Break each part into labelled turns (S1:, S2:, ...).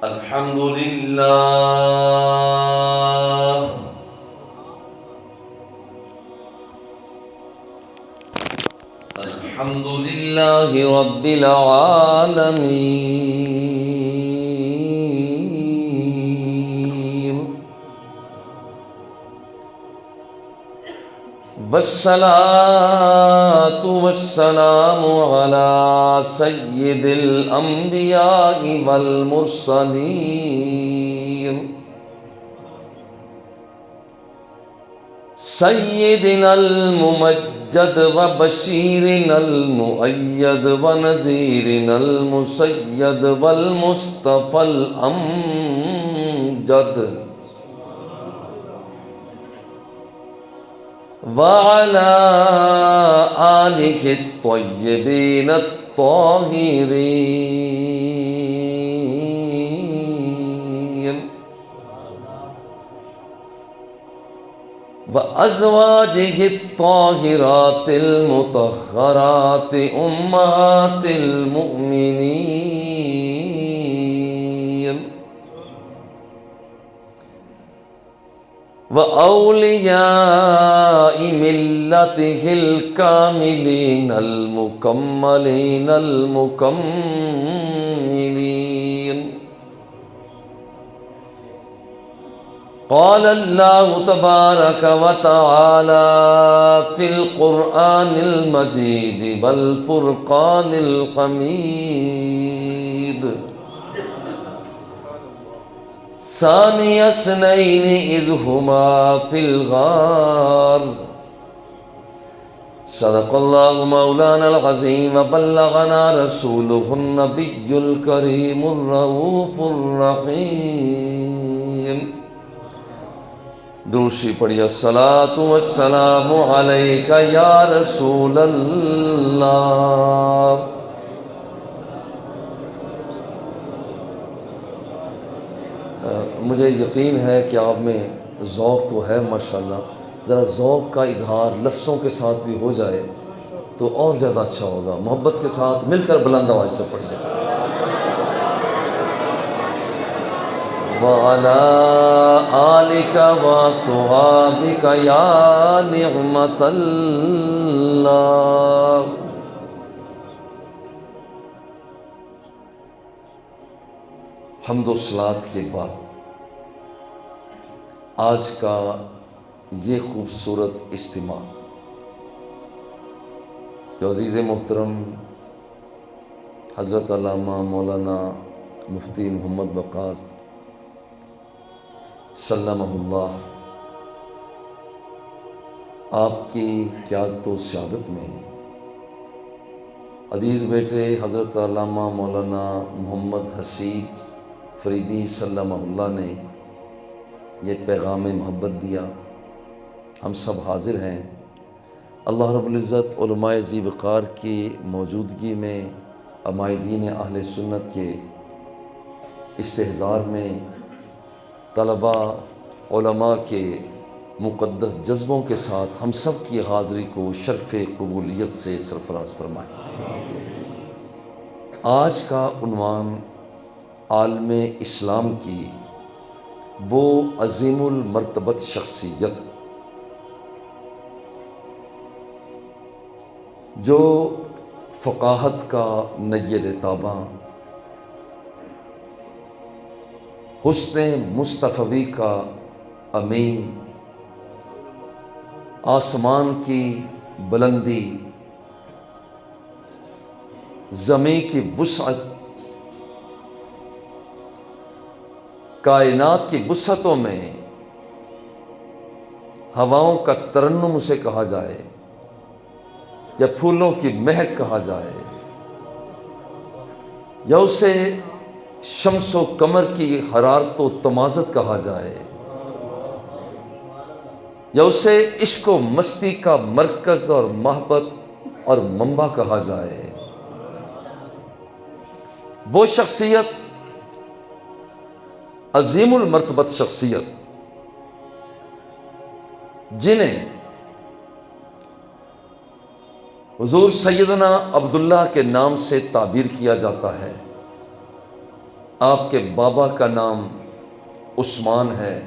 S1: الحمد لله الحمد لله رب العالمين والصلاة والسلام على سيد الأنبياء والمرسلين سيدنا الممجد وبشيرنا المؤيد ونذيرنا المسيد والمصطفى الأمجد وعلى آله الطيبين الطاهرين وأزواجه الطاهرات المطهرات أمهات المؤمنين وأولياء ملته الكاملين المكملين المكملين. قال الله تبارك وتعالى في القرآن المجيد والفرقان الحميد ثاني اثنين إذ هما في الغار صدق الله مولانا العظيم وبلغنا رسوله النبي الكريم الرؤوف الرحيم. دوسری پڑھی الصلاۃ والسلام علیک یا رسول اللہ. مجھے یقین ہے کہ آپ میں ذوق تو ہے ماشاءاللہ، ذرا ذوق کا اظہار لفظوں کے ساتھ بھی ہو جائے تو اور زیادہ اچھا ہوگا. محبت کے ساتھ مل کر بلند آواز سے پڑھ لیں. وَعَلَىٰ آلِكَ وَصُحَابِكَ يَا نِعْمَةَ اللَّهِ. حمد و صلات کے بعد آج کا یہ خوبصورت اجتماع جو عزیز محترم حضرت علامہ مولانا مفتی محمد وقاص سلمہ اللہ آپ کی قیادت و سیادت میں عزیز بیٹے حضرت علامہ مولانا محمد حسیب فریدی سلمہ اللہ نے یہ پیغام محبت دیا. ہم سب حاضر ہیں. اللہ رب العزت علماء ذی وقار کی موجودگی میں عمائدین اہل سنت کے استحضار میں طلباء علماء کے مقدس جذبوں کے ساتھ ہم سب کی حاضری کو شرف قبولیت سے سرفراز فرمائے. آج کا عنوان عالم اسلام کی وہ عظیم المرتبت شخصیت جو فقاہت کا نیر تاباں، حسن مصطفی کا امین، آسمان کی بلندی، زمین کی وسعت، کائنات کی وسعتوں میں ہواؤں کا ترنم اسے کہا جائے یا پھولوں کی مہک کہا جائے یا اسے شمس و قمر کی حرارت و تمازت کہا جائے یا اسے عشق و مستی کا مرکز اور محبت اور منبع کہا جائے، وہ شخصیت عظیم المرتبت شخصیت جنہیں حضور سیدنا عبداللہ کے نام سے تعبیر کیا جاتا ہے، آپ کے بابا کا نام عثمان ہے،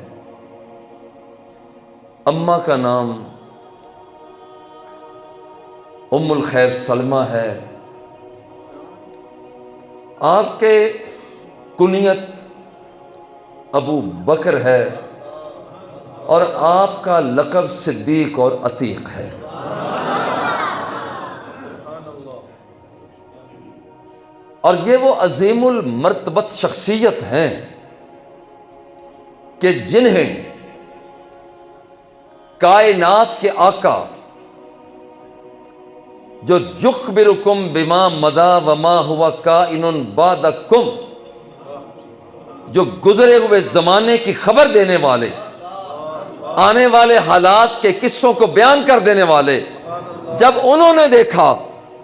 S1: اماں کا نام ام الخیر سلمہ ہے، آپ کے کنیت ابو بکر ہے، اور آپ کا لقب صدیق اور عتیق ہے۔ اور یہ وہ عظیم المرتبت شخصیت ہیں کہ جنہیں کائنات کے آقا جو یخبرکم بما مدا وما ہوا کائن بعدکم، جو گزرے ہوئے زمانے کی خبر دینے والے، آنے والے حالات کے قصوں کو بیان کر دینے والے، جب انہوں نے دیکھا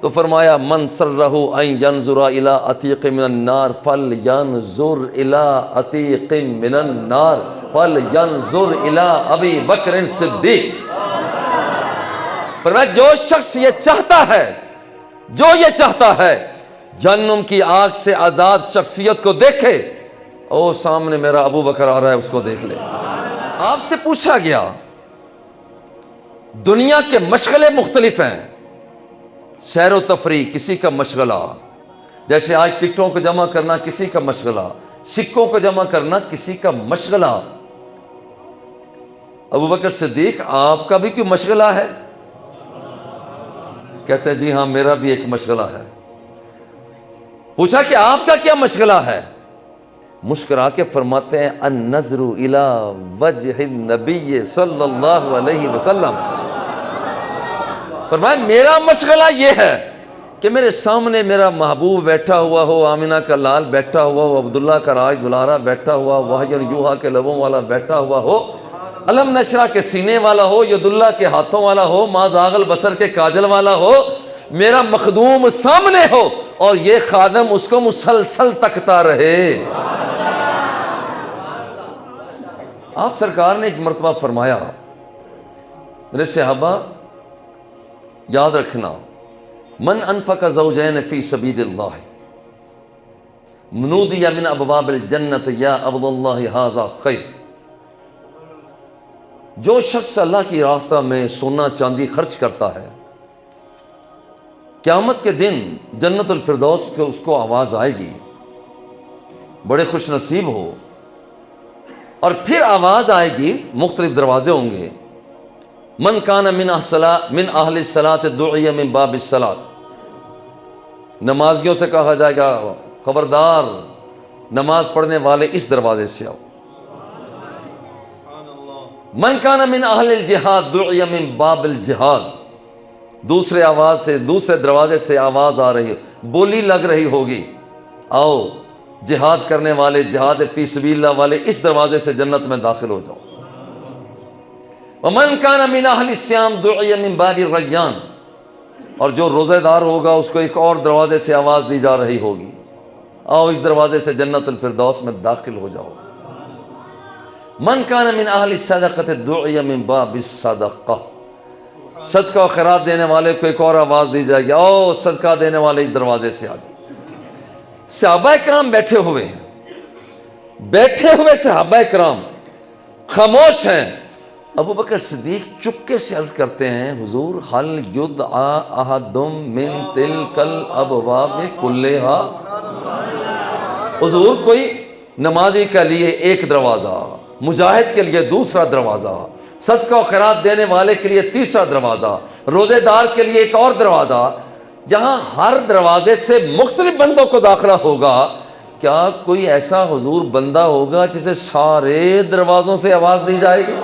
S1: تو فرمایا من سرہ ان ینظر الی عتیق من النار فلینظر الی عتیق من النار فلینظر الی ابی بکر صدیق۔ فرمایا جو شخص یہ چاہتا ہے، جو یہ چاہتا ہے جہنم کی آگ سے آزاد شخصیت کو دیکھے، او سامنے میرا ابو بکر آ رہا ہے، اس کو دیکھ لے۔ آپ سے پوچھا گیا دنیا کے مشغلے مختلف ہیں، سیر و تفریح کسی کا مشغلہ، جیسے آج ٹکٹوں کو جمع کرنا کسی کا مشغلہ، سکوں کو جمع کرنا کسی کا مشغلہ۔ ابو بکر صدیق آپ کا بھی کوئی مشغلہ ہے؟ کہتے ہیں جی ہاں میرا بھی ایک مشغلہ ہے۔ پوچھا کہ آپ کا کیا مشغلہ ہے؟ مسکرا کے فرماتے ہیں النظر الی وجہ النبی صلی اللہ علیہ وسلم۔ فرمایا میرا مشغلہ یہ ہے کہ میرے سامنے میرا محبوب بیٹھا ہوا ہو، آمینہ کا لال بیٹھا ہوا ہو، عبداللہ کا راج دلارہ بیٹھا ہوا ہو، وحی یوحا کے لبوں والا بیٹھا ہوا ہو، علم نشرہ کے سینے والا ہو، ید اللہ کے ہاتھوں والا ہو، ما زاغ البصر کے کاجل والا ہو، میرا مخدوم سامنے ہو اور یہ خادم اس کو مسلسل تکتا رہے۔ آپ سرکار نے ایک مرتبہ فرمایا میرے صحابہ یاد رکھنا، من انفق زوجین فی سبیل اللہ نودی من ابواب الجنت یا عبد اللہ ھذا خیر۔ جو شخص اللہ کی راستہ میں سونا چاندی خرچ کرتا ہے، قیامت کے دن جنت الفردوس کے اس کو آواز آئے گی، بڑے خوش نصیب ہو۔ اور پھر آواز آئے گی، مختلف دروازے ہوں گے، من کان من اہل الصلاۃ دعی من باب الصلاۃ، نمازیوں سے کہا جائے گا خبردار نماز پڑھنے والے اس دروازے سے آؤ۔ من کان من اہل الجہاد دعی من باب الجہاد، دوسرے آواز سے، دوسرے دروازے سے آواز آ رہی، بولی لگ رہی ہوگی، آؤ جہاد کرنے والے، جہاد فی سبیل اللہ والے اس دروازے سے جنت میں داخل ہو جاؤ۔ ومن کان من اہل الصیام دعی من باب الریان، اور جو روزہ دار ہوگا اس کو ایک اور دروازے سے آواز دی جا رہی ہوگی، آؤ اس دروازے سے جنت الفردوس میں داخل ہو جاؤ۔ من کان من اہل الصدقۃ دعی من باب الصدقہ، صدقہ و خیرات دینے والے کو ایک اور آواز دی جائے گی، آؤ صدقہ دینے والے اس دروازے سے آ جاؤ۔ صحابہ کرام بیٹھے ہوئے صحابہ کرام خاموش ہیں۔ ابو بکر صدیق چپکے سے عرض کرتے ہیں حضور حل یدعا احد من تلک الابواب کلھا، حضور کوئی نمازی کے لیے ایک دروازہ، مجاہد کے لیے دوسرا دروازہ، صدقہ و خیرات دینے والے کے لیے تیسرا دروازہ، روزے دار کے لیے ایک اور دروازہ، جہاں ہر دروازے سے مختلف بندوں کو داخلہ ہوگا، کیا کوئی ایسا حضور بندہ ہوگا جسے سارے دروازوں سے آواز دی جائے گی؟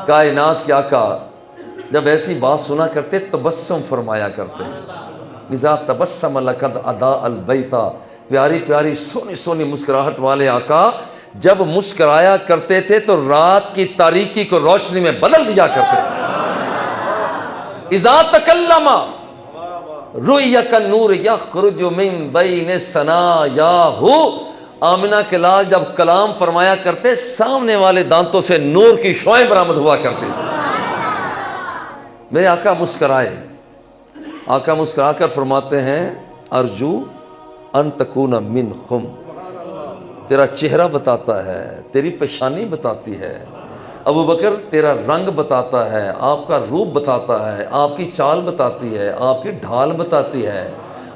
S1: کائنات کے آقا جب ایسی بات سنا کرتے تبسم فرمایا کرتے ہیں، اذا تبسم لقد اضاء البیت، پیاری پیاری سونی سونی مسکراہٹ والے آقا جب مسکرایا کرتے تھے تو رات کی تاریکی کو روشنی میں بدل دیا کرتے تھے۔ اذا تکلم رؤی کالنور یخرج من بین ثنایاہ، آمنہ کے لال جب کلام فرمایا کرتے سامنے والے دانتوں سے نور کی شعائیں برآمد ہوا کرتی تھی۔ میرے آقا مسکرائے، آقا مسکرا کر فرماتے ہیں ارجو ان تکون منہم، تیرا چہرہ بتاتا ہے، تیری پیشانی بتاتی ہے، ابو بکر تیرا رنگ بتاتا ہے، آپ کا روپ بتاتا ہے، آپ کی چال بتاتی ہے، آپ کی ڈھال بتاتی ہے،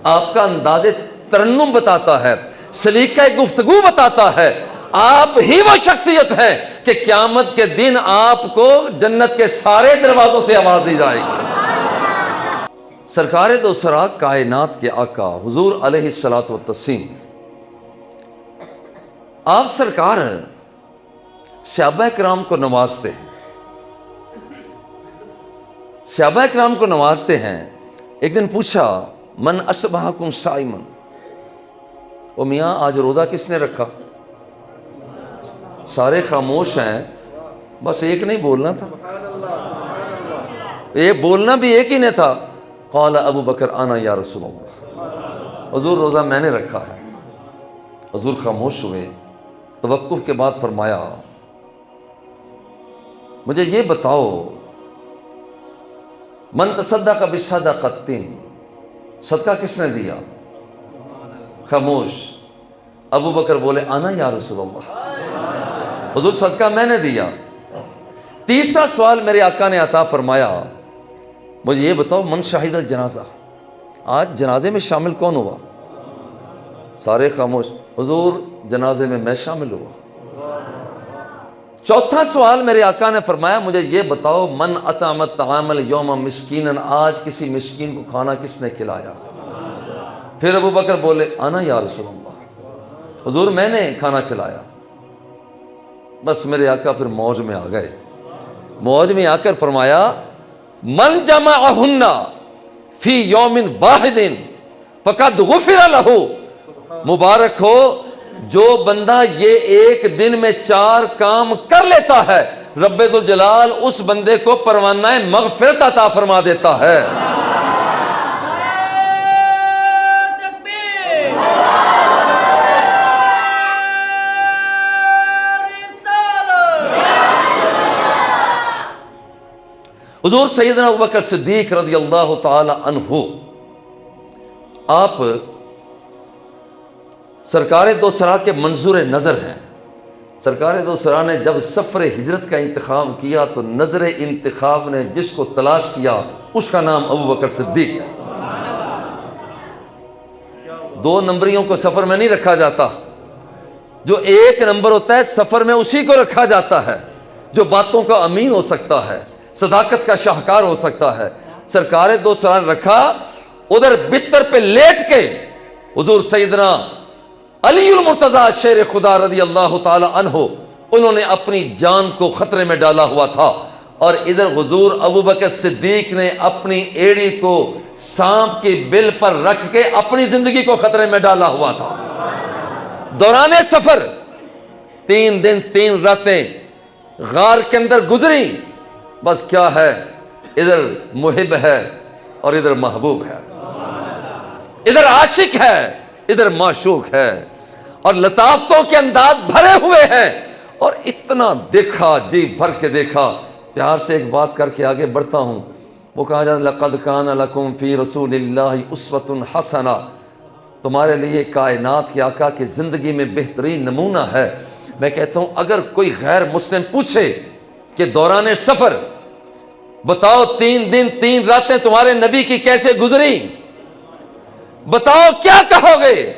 S1: آپ کا انداز ترنم بتاتا ہے، سلیقہ گفتگو بتاتا ہے۔ آپ ہی وہ شخصیت ہے کہ قیامت کے دن آپ کو جنت کے سارے دروازوں سے آواز دی جائے گی۔ سرکار دو سرا کائنات کے آقا حضور علیہ الصلوۃ والتسلیم، آپ سرکار صحابہ کرام کو نوازتے ہیں، صحابہ کرام کو نوازتے ہیں۔ ایک دن پوچھا من اصبحکم صائما، او میاں آج روزہ کس نے رکھا؟ سارے خاموش ہیں، بس ایک نہیں بولنا تھا، یہ بولنا بھی ایک ہی نے تھا۔ قال ابو بکر انا یا رسول اللہ، حضور روزہ میں نے رکھا ہے۔ حضور خاموش ہوئے، توقف کے بعد فرمایا مجھے یہ بتاؤ من تصدق بصدقۃ، صدقہ کس نے دیا؟ خاموش۔ ابو بکر بولے انا یا رسول اللہ، حضور صدقہ میں نے دیا۔ تیسرا سوال میرے آقا نے عطا فرمایا مجھے یہ بتاؤ من شہید الجنازہ، آج جنازے میں شامل کون ہوا؟ سارے خاموش۔ حضور جنازے میں میں شامل ہوا۔ چوتھا سوال میرے آقا نے فرمایا مجھے یہ بتاؤ من اطعم الطعام اليوم مسکینا، آج کسی مسکین کو کھانا کس نے کھلایا؟ پھر ابو بکر بولے انا یا رسول اللہ، حضور میں نے کھانا کھلایا۔ بس میرے آقا پھر موج میں آ گئے، موج میں آ کر فرمایا من جمعہن فی یوم واحد فقد غفر لہ، مبارک ہو جو بندہ یہ ایک دن میں 4 کام کر لیتا ہے، رب ذوالجلال اس بندے کو پروانہ مغفرت عطا فرما دیتا ہے۔ حضور سیدنا ابوبکر صدیق رضی اللہ تعالی عنہ، آپ سرکار دو سرا کے منظور نظر ہیں۔ سرکار دو سرا نے جب سفر ہجرت کا انتخاب کیا تو نظر انتخاب نے جس کو تلاش کیا اس کا نام ابوبکر صدیق ہے۔ 2 نمبریوں کو سفر میں نہیں رکھا جاتا، جو 1 نمبر ہوتا ہے سفر میں اسی کو رکھا جاتا ہے، جو باتوں کا امین ہو سکتا ہے، صداقت کا شاہکار ہو سکتا ہے۔ سرکار دو سرا نے رکھا، ادھر بستر پہ لیٹ کے حضور سیدنا علی المرتضیٰ شیر خدا رضی اللہ تعالی عنہ انہوں نے اپنی جان کو خطرے میں ڈالا ہوا تھا، اور ادھر حضور ابوبکر صدیق نے اپنی ایڑی کو سانپ کی بل پر رکھ کے اپنی زندگی کو خطرے میں ڈالا ہوا تھا۔ دوران سفر 3 دن 3 راتیں غار کے اندر گزری، بس کیا ہے ادھر محب ہے اور ادھر محبوب ہے، ادھر عاشق ہے ادھر معشوق ہے، اور لطافتوں کے انداز بھرے ہوئے ہیں، اور اتنا دیکھا، جی بھر کے دیکھا۔ پیار سے ایک بات کر کے آگے بڑھتا ہوں، وہ کہا جاتا لقد کان لکم فی رسول اللہ اسوۃ حسنہ، تمہارے لیے کائنات کے آقا کی زندگی میں بہترین نمونہ ہے۔ میں کہتا ہوں اگر کوئی غیر مسلم پوچھے کہ دوران سفر بتاؤ 3 دن 3 راتیں تمہارے نبی کی کیسے گزری، بتاؤ کیا کہو گے،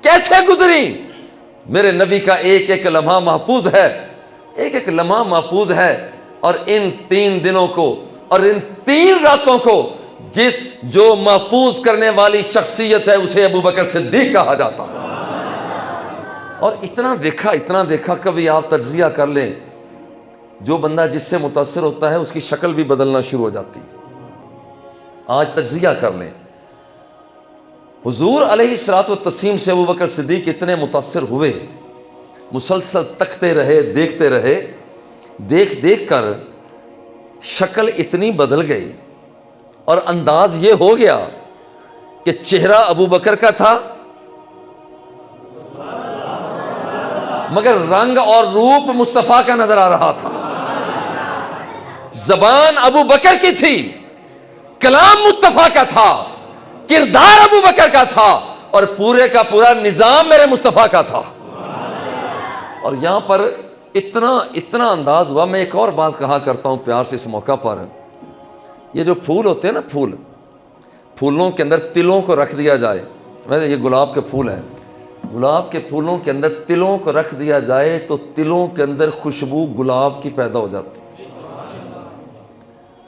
S1: کیسے گزری؟ میرے نبی کا ایک ایک لمحہ محفوظ ہے، ایک ایک لمحہ محفوظ ہے، اور ان 3 دنوں کو اور ان 3 راتوں کو جو محفوظ کرنے والی شخصیت ہے اسے ابوبکر صدیق کہا جاتا ہے۔ اور اتنا دیکھا، کبھی آپ تجزیہ کر لیں، جو بندہ جس سے متاثر ہوتا ہے اس کی شکل بھی بدلنا شروع ہو جاتی ہے۔ آج تجزیہ کر لیں، حضور علیہ الصلوۃ والتسلیم سے ابوبکر صدیق اتنے متاثر ہوئے، مسلسل تکتے رہے، دیکھتے رہے، دیکھ کر شکل اتنی بدل گئی اور انداز یہ ہو گیا کہ چہرہ ابوبکر کا تھا مگر رنگ اور روپ مصطفیٰ کا نظر آ رہا تھا، زبان ابو بکر کی تھی، کلام مصطفیٰ کا تھا، کردار ابو بکر کا تھا، اور پورے کا پورا نظام میرے مصطفیٰ کا تھا۔ اور یہاں پر اتنا انداز ہوا۔ میں ایک اور بات کہا کرتا ہوں پیار سے اس موقع پر، یہ جو پھول ہوتے ہیں نا، پھولوں کے اندر تلوں کو رکھ دیا جائے، یہ گلاب کے پھول ہیں، گلاب کے پھولوں کے اندر تلوں کو رکھ دیا جائے تو تلوں کے اندر خوشبو گلاب کی پیدا ہو جاتی ہے۔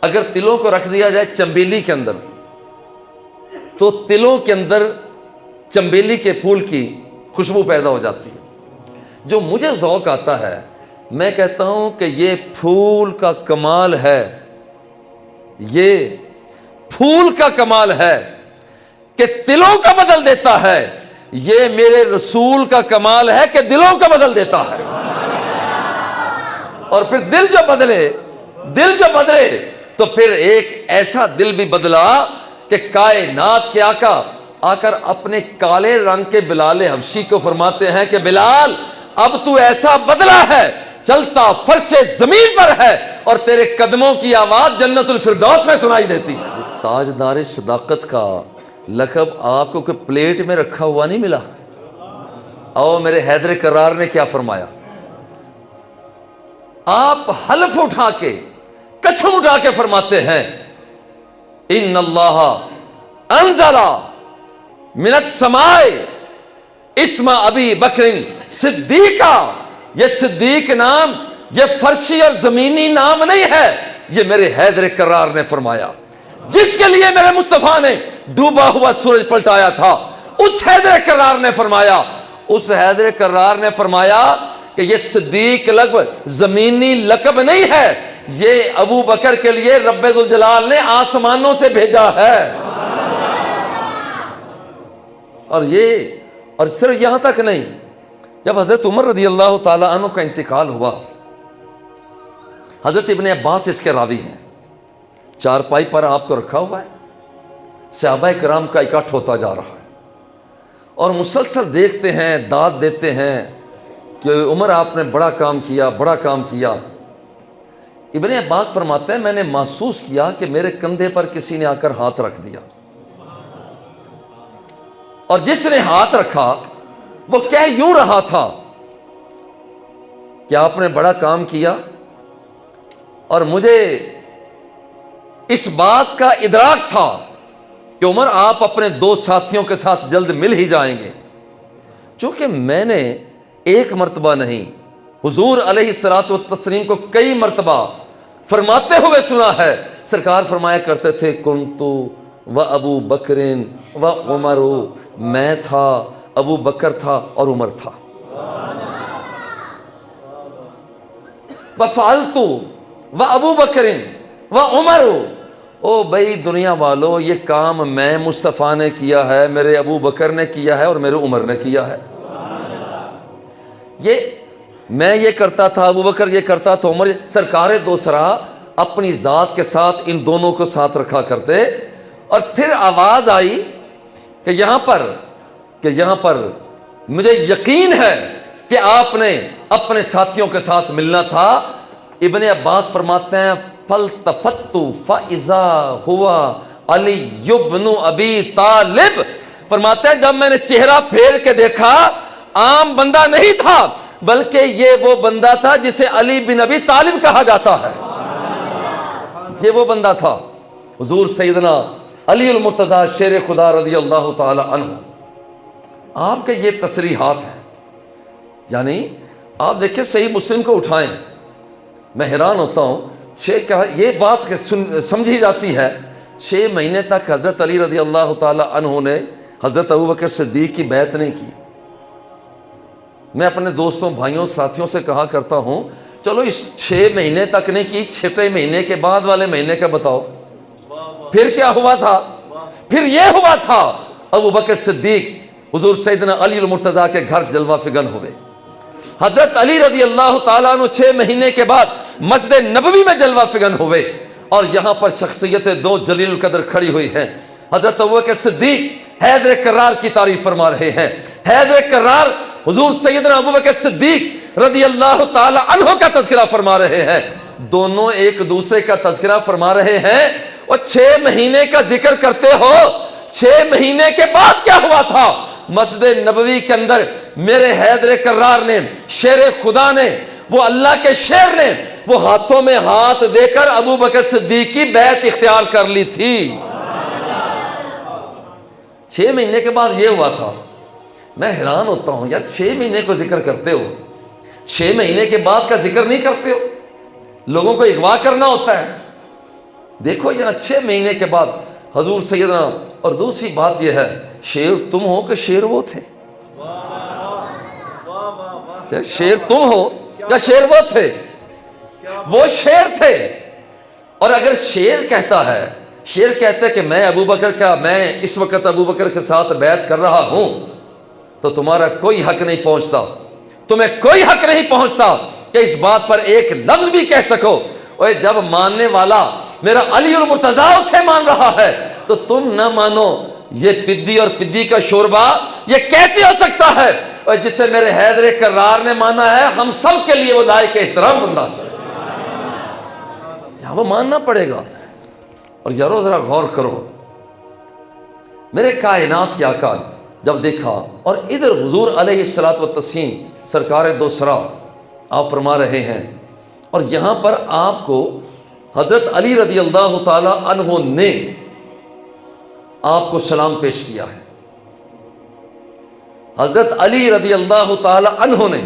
S1: اگر تلوں کو رکھ دیا جائے چنبیلی کے اندر تو تلوں کے اندر چنبیلی کے پھول کی خوشبو پیدا ہو جاتی ہے۔ جو مجھے ذوق آتا ہے، میں کہتا ہوں کہ یہ پھول کا کمال ہے، یہ پھول کا کمال ہے کہ دلوں کا بدل دیتا ہے، یہ میرے رسول کا کمال ہے کہ دلوں کا بدل دیتا ہے۔ اور پھر دل جو بدلے تو پھر ایک ایسا دل بھی بدلا کہ کائنات کے آقا آ کر اپنے کالے رنگ کے بلال حبشی کو فرماتے ہیں کہ بلال اب تو ایسا بدلا ہے، چلتا فرش زمین پر ہے اور تیرے قدموں کی آواز جنت الفردوس میں سنائی دیتی ہے۔ تاجدار صداقت کا لقب آپ کو کہ پلیٹ میں رکھا ہوا نہیں ملا۔ او میرے حیدر کرار نے کیا فرمایا؟ آپ حلف اٹھا کے، قسم اٹھا کے فرماتے ہیں ان اللہ انزل من السماء اسم ابی بکر صدیقہ۔ یہ صدیق نام یہ فرشی اور زمینی نام نہیں ہے، یہ میرے حیدر کرار نے فرمایا، جس کے لیے میرے مصطفیٰ نے ڈوبا ہوا سورج پلٹایا تھا۔ اس حیدر کرار نے فرمایا کہ یہ صدیق لقب زمینی لقب نہیں ہے، یہ ابو بکر کے لیے رب ذوالجلال نے آسمانوں سے بھیجا ہے۔ اور صرف یہاں تک نہیں، جب حضرت عمر رضی اللہ تعالیٰ عنہ کا انتقال ہوا، حضرت ابن عباس اس کے راوی ہیں، چارپائی پر آپ کو رکھا ہوا ہے، صحابہ کرام کا اکٹھ ہوتا جا رہا ہے اور مسلسل دیکھتے ہیں، داد دیتے ہیں کہ عمر آپ نے بڑا کام کیا۔ ابن عباس فرماتے ہیں میں نے محسوس کیا کہ میرے کندھے پر کسی نے آ کر ہاتھ رکھ دیا، اور جس نے ہاتھ رکھا وہ کہہ یوں رہا تھا کہ آپ نے بڑا کام کیا، اور مجھے اس بات کا ادراک تھا کہ عمر آپ اپنے دو ساتھیوں کے ساتھ جلد مل ہی جائیں گے، چونکہ میں نے ایک مرتبہ نہیں حضور علیہ الصلوۃ والتسلیم کو کئی مرتبہ فرماتے ہوئے سنا ہے۔ سرکار فرمایا کرتے تھے کنتو و ابو بکر و عمر، میں تھا، ابو بکر تھا اور عمر تھا۔ وفعلتو و ابو بکر و عمر، او بھائی دنیا والو یہ کام میں مصطفیٰ نے کیا ہے، میرے ابو بکر نے کیا ہے اور میرے عمر نے کیا ہے۔ میں یہ کرتا تھا، ابو بکر یہ کرتا تھا، عمر۔ سرکار دوسرا اپنی ذات کے ساتھ ان دونوں کو ساتھ رکھا کرتے، اور پھر آواز آئی کہ یہاں پر مجھے یقین ہے کہ آپ نے اپنے ساتھیوں کے ساتھ ملنا تھا۔ ابن عباس فرماتے ہیں فَالْتَفَتُّ فَإِذَا هُوَ عَلِيُّ بْنُ أَبِي طَالِبٍ، فرماتے ہیں جب میں نے چہرہ پھیر کے دیکھا، عام بندہ نہیں تھا بلکہ یہ وہ بندہ تھا جسے علی بن ابی طالب کہا جاتا ہے۔ یہ وہ بندہ تھا، حضور سیدنا علی المرتضیٰ شیر خدا رضی اللہ تعالی عنہ۔ آپ کے یہ تصریحات ہیں، یعنی آپ دیکھیں صحیح مسلم کو اٹھائیں، میں حیران ہوتا ہوں، یہ بات سمجھی جاتی ہے 6 مہینے تک حضرت علی رضی اللہ تعالی عنہ نے حضرت ابوبکر صدیق کی بیعت نہیں کی۔ میں اپنے دوستوں، بھائیوں، ساتھیوں سے کہا کرتا ہوں چلو اس 6 مہینے تک نہیں کی، 6 مہینے کے بعد والے مہینے کا بتاؤ، پھر کیا ہوا تھا؟ پھر یہ ہوا تھا ابوبکر صدیق حضور سیدنا علی المرتضیٰ کے گھر جلوہ فگن ہوئے۔ حضرت علی رضی اللہ تعالیٰ عنہ 6 مہینے کے بعد مسجد نبوی میں جلوہ فگن ہوئے، اور یہاں پر شخصیتیں دو جلیل القدر کھڑی ہوئی ہیں۔ حضرت ابوبکر صدیق حیدر کرار کی تعریف فرما رہے ہیں۔ حیدر کرار حضور سیدنا ابوبکر صدیق رضی اللہ تعالی عنہ کا تذکرہ فرما رہے ہیں، دونوں ایک دوسرے کا تذکرہ فرما رہے ہیں۔ اور 6 مہینے کا ذکر کرتے ہو 6 مہینے کے بعد کیا ہوا تھا؟ مسجد نبوی کے اندر میرے حیدر کرار نے، شیر خدا نے، وہ اللہ کے شیر نے، وہ ہاتھوں میں ہاتھ دے کر ابو بکر صدیق کی بیعت اختیار کر لی تھی۔ 6 مہینے کے بعد یہ ہوا تھا۔ میں حیران ہوتا ہوں یار، 6 مہینے کو ذکر کرتے ہو، 6 مہینے کے بعد کا ذکر نہیں کرتے ہو، لوگوں کو اغوا کرنا ہوتا ہے۔ دیکھو یہاں 6 مہینے کے بعد حضور سیدنا، اور دوسری بات یہ ہے، شیر تم ہو کہ شیر وہ تھے؟ شیر تم ہو یا شیر وہ تھے؟ وہ شیر تھے۔ اور اگر شیر کہتا ہے، شیر کہتا ہے کہ میں ابو بکر کا، میں اس وقت ابو بکر کے ساتھ بیعت کر رہا ہوں، تو تمہارا کوئی حق نہیں پہنچتا، تمہیں کوئی حق نہیں پہنچتا کہ اس بات پر ایک لفظ بھی کہہ سکو۔ اور جب ماننے والا میرا علی المرتضیٰ اسے مان رہا ہے تو تم نہ مانو، یہ پدی اور پدی کا شوربہ یہ کیسے ہو سکتا ہے؟ اور جسے میرے حیدر کرار نے مانا ہے، ہم سب کے لیے وہ لائق احترام بندہ ہے، وہ ماننا پڑے گا۔ اور یارو ذرا غور کرو، میرے کائنات کے آقا جب دیکھا، اور ادھر حضور علیہ الصلوۃ والتسلیم سرکار دو سرا آپ فرما رہے ہیں، اور یہاں پر آپ کو حضرت علی رضی اللہ تعالی عنہ نے آپ کو سلام پیش کیا ہے۔ حضرت علی رضی اللہ تعالی عنہ نے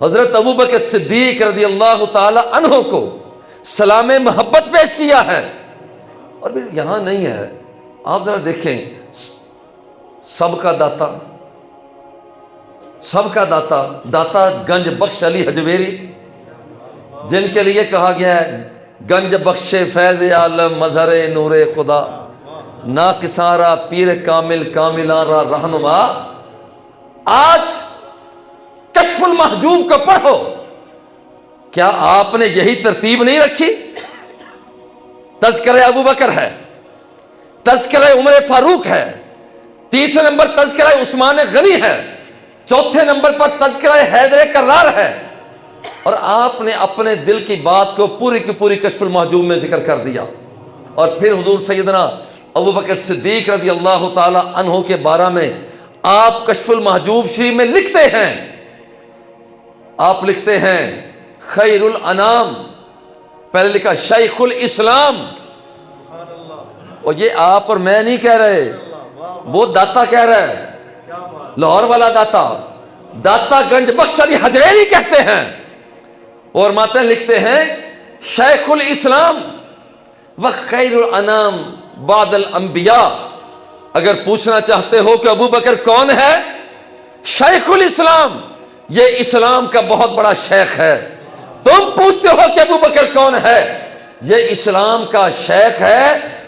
S1: حضرت ابو بکر صدیق رضی اللہ تعالی عنہ کو سلام محبت پیش کیا ہے۔ اور پھر یہاں نہیں ہے، آپ ذرا دیکھیں، سب کا داتا، سب کا داتا، داتا گنج بخش علی حجویری، جن کے لیے کہا گیا ہے گنج بخش فیض عالم مظہر نور خدا، ناقصارا پیر کامل کاملارا رہنما۔ آج کشف المحجوب کو پڑھو، کیا آپ نے یہی ترتیب نہیں رکھی؟ تذکرہ ابو بکر ہے، تذکرہ عمر فاروق ہے، تیسرے نمبر تذکرہ عثمان غنی ہے، چوتھے نمبر پر تذکرہ حیدر کرار ہے، اور آپ نے اپنے دل کی بات کو پوری کی پوری کشف المحجوب میں ذکر کر دیا۔ اور پھر حضور سیدنا ابو بکر صدیق رضی اللہ تعالی عنہ کے بارے میں آپ کشف المحجوب شریف میں لکھتے ہیں، آپ لکھتے ہیں خیر الانام، پہلے لکھا شیخ الاسلام، اور یہ آپ اور میں نہیں کہہ رہے، وہ داتا کہہ رہا ہے، لاہور والا داتا، داتا گنج بخش علی حجویری کہتے ہیں، اور ماتن لکھتے ہیں شیخ الاسلام و خیر الانام بعد الانبیاء۔ اگر پوچھنا چاہتے ہو کہ ابو بکر کون ہے، شیخ الاسلام، یہ اسلام کا بہت بڑا شیخ ہے۔ تم پوچھتے ہو کہ ابو بکر کون ہے، یہ اسلام کا شیخ ہے۔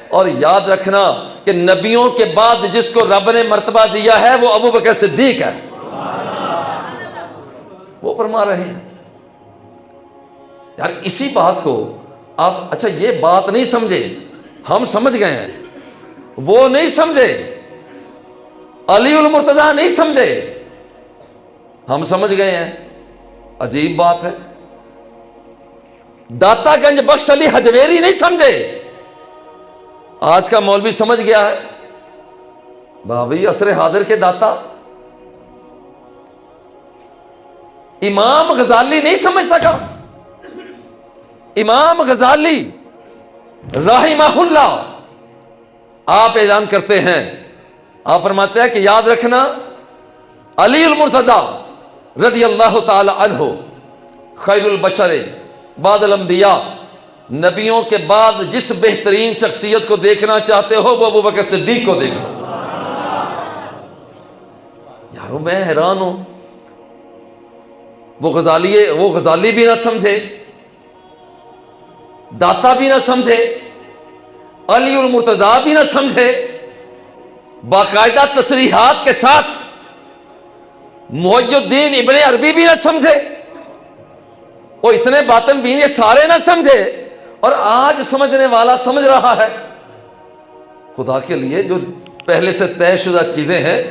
S1: اور یاد رکھنا کہ نبیوں کے بعد جس کو رب نے مرتبہ دیا ہے وہ ابو بکر صدیق ہے۔ وہ فرما رہے ہیں یار، اسی بات کو آپ، اچھا یہ بات نہیں سمجھے، ہم سمجھ گئے ہیں، وہ نہیں سمجھے، علی المرتضیٰ نہیں سمجھے، ہم سمجھ گئے ہیں۔ عجیب بات ہے، داتا گنج بخش علی حجویری نہیں سمجھے، آج کا مولوی سمجھ گیا ہے، بھابی عصر حاضر کے داتا امام غزالی نہیں سمجھ سکا۔ امام غزالی رحمہ اللہ آپ اعلان کرتے ہیں، آپ فرماتے ہیں کہ یاد رکھنا علی المرتضیٰ رضی اللہ تعالی عنہ خیر البشر بعد الانبیاء، نبیوں کے بعد جس بہترین شخصیت کو دیکھنا چاہتے ہو وہ ابو بکر صدیق کو دیکھنا۔ یارو میں حیران ہوں، وہ غزالی بھی نہ سمجھے، داتا بھی نہ سمجھے، علی المرتضیٰ بھی نہ سمجھے، باقاعدہ تصریحات کے ساتھ محی الدین ابن عربی بھی نہ سمجھے، وہ اتنے باطن بھی یہ سارے نہ سمجھے، اور آج سمجھنے والا سمجھ رہا ہے۔ خدا کے لیے جو پہلے سے طے شدہ چیزیں ہیں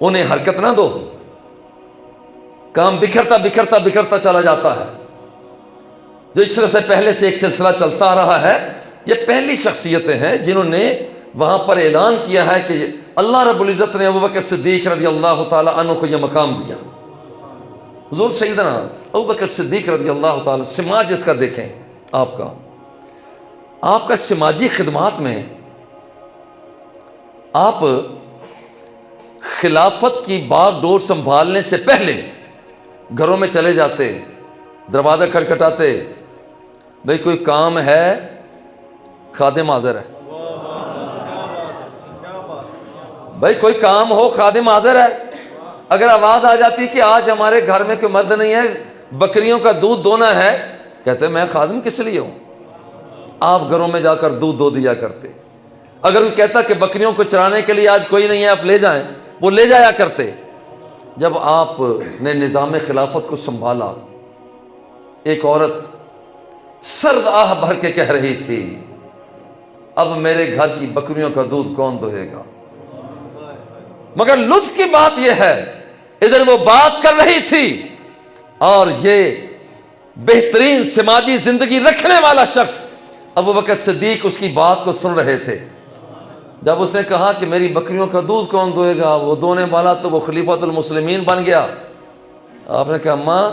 S1: انہیں حرکت نہ دو، کام بکھرتا بکھرتا بکھرتا چلا جاتا ہے۔ جو اس طرح سے پہلے سے ایک سلسلہ چلتا آ رہا ہے، یہ پہلی شخصیتیں ہیں جنہوں نے وہاں پر اعلان کیا ہے کہ اللہ رب العزت نے ابوبکر صدیق رضی اللہ تعالی عنہ کو یہ مقام دیا. حضور سیدنا ابوبکر صدیق رضی اللہ تعالی سماج اس کا دیکھیں، آپ کا سماجی خدمات میں آپ خلافت کی باغ ڈور سنبھالنے سے پہلے گھروں میں چلے جاتے، دروازہ کھٹکھٹاتے، بھئی کوئی کام ہے؟ خادم حاضر ہے. بھئی کوئی کام ہو، خادم حاضر ہے. اگر آواز آ جاتی کہ آج ہمارے گھر میں کوئی مرد نہیں ہے، بکریوں کا دودھ دونا ہے، کہتے میں خادم کس لیے ہوں؟ آپ گھروں میں جا کر دودھ دو دیا کرتے. اگر کوئی کہتا کہ بکریوں کو چرانے کے لیے آج کوئی نہیں ہے، آپ لے جائیں، وہ لے جایا کرتے. جب آپ نے نظام خلافت کو سنبھالا، ایک عورت سرد آہ بھر کے کہہ رہی تھی، اب میرے گھر کی بکریوں کا دودھ کون دوہے گا؟ مگر لطف کی بات یہ ہے، ادھر وہ بات کر رہی تھی اور یہ بہترین سماجی زندگی رکھنے والا شخص ابوبکر صدیق اس کی بات کو سن رہے تھے. جب اس نے کہا کہ میری بکریوں کا دودھ کون دوئے گا، وہ دونے والا تو وہ خلیفۃ المسلمین بن گیا. آپ نے کہا اماں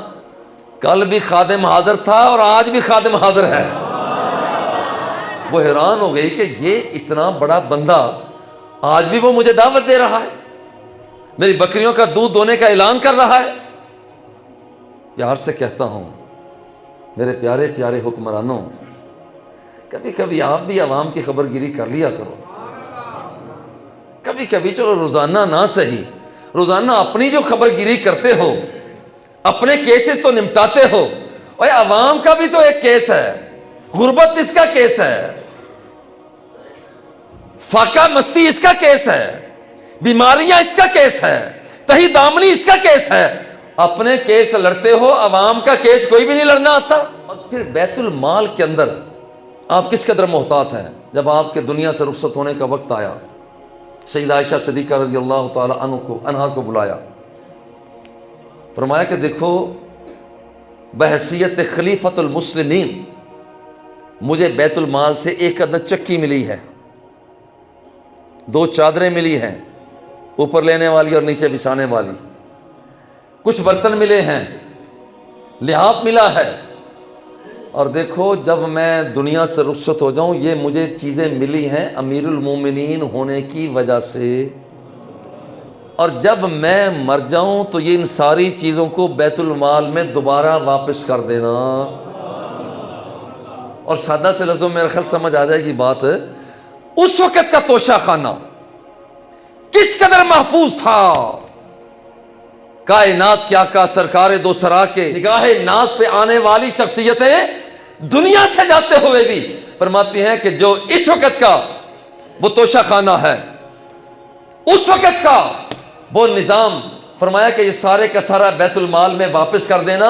S1: کل بھی خادم حاضر تھا اور آج بھی خادم حاضر ہے. وہ حیران ہو گئی کہ یہ اتنا بڑا بندہ آج بھی وہ مجھے دعوت دے رہا ہے، میری بکریوں کا دودھ دونے کا اعلان کر رہا ہے. پیار سے کہتا ہوں میرے پیارے پیارے حکمرانوں، کبھی کبھی آپ بھی عوام کی خبر گیری کر لیا کرو. کبھی کبھی چلو روزانہ نہ صحیح، روزانہ اپنی جو خبر گیری کرتے ہو، اپنے کیسز تو نمٹاتے ہو، اور عوام کا بھی تو ایک کیس ہے. غربت اس کا کیس ہے، فاقہ مستی اس کا کیس ہے، بیماریاں اس کا کیس ہے، تہی دامنی اس کا کیس ہے. اپنے کیس لڑتے ہو، عوام کا کیس کوئی بھی نہیں لڑنا آتا. اور پھر بیت المال کے اندر آپ کس قدر محتاط ہیں. جب آپ کے دنیا سے رخصت ہونے کا وقت آیا، سیدہ عائشہ صدیقہ رضی اللہ تعالی عنہا کو بلایا، فرمایا کہ دیکھو بحیثیت خلیفۃ المسلمین مجھے بیت المال سے ایک عدد چکی ملی ہے، 2 چادریں ملی ہیں، اوپر لینے والی اور نیچے بچھانے والی، کچھ برتن ملے ہیں، لحاف ملا ہے، اور دیکھو جب میں دنیا سے رخصت ہو جاؤں یہ مجھے چیزیں ملی ہیں امیر المومنین ہونے کی وجہ سے، اور جب میں مر جاؤں تو یہ ان ساری چیزوں کو بیت المال میں دوبارہ واپس کر دینا. اور سادہ سے لفظوں میں میرے خیال سمجھ آ جائے گی بات. اس وقت کا توشہ خانہ کس قدر محفوظ تھا. کائنات کے آقا سرکار دو سرا کے نگاہ ناز پہ آنے والی شخصیتیں دنیا سے جاتے ہوئے بھی فرماتی ہیں کہ جو اس وقت کا وہ توشہ خانہ ہے، اس وقت کا وہ نظام، فرمایا کہ یہ سارے کا سارا بیت المال میں واپس کر دینا،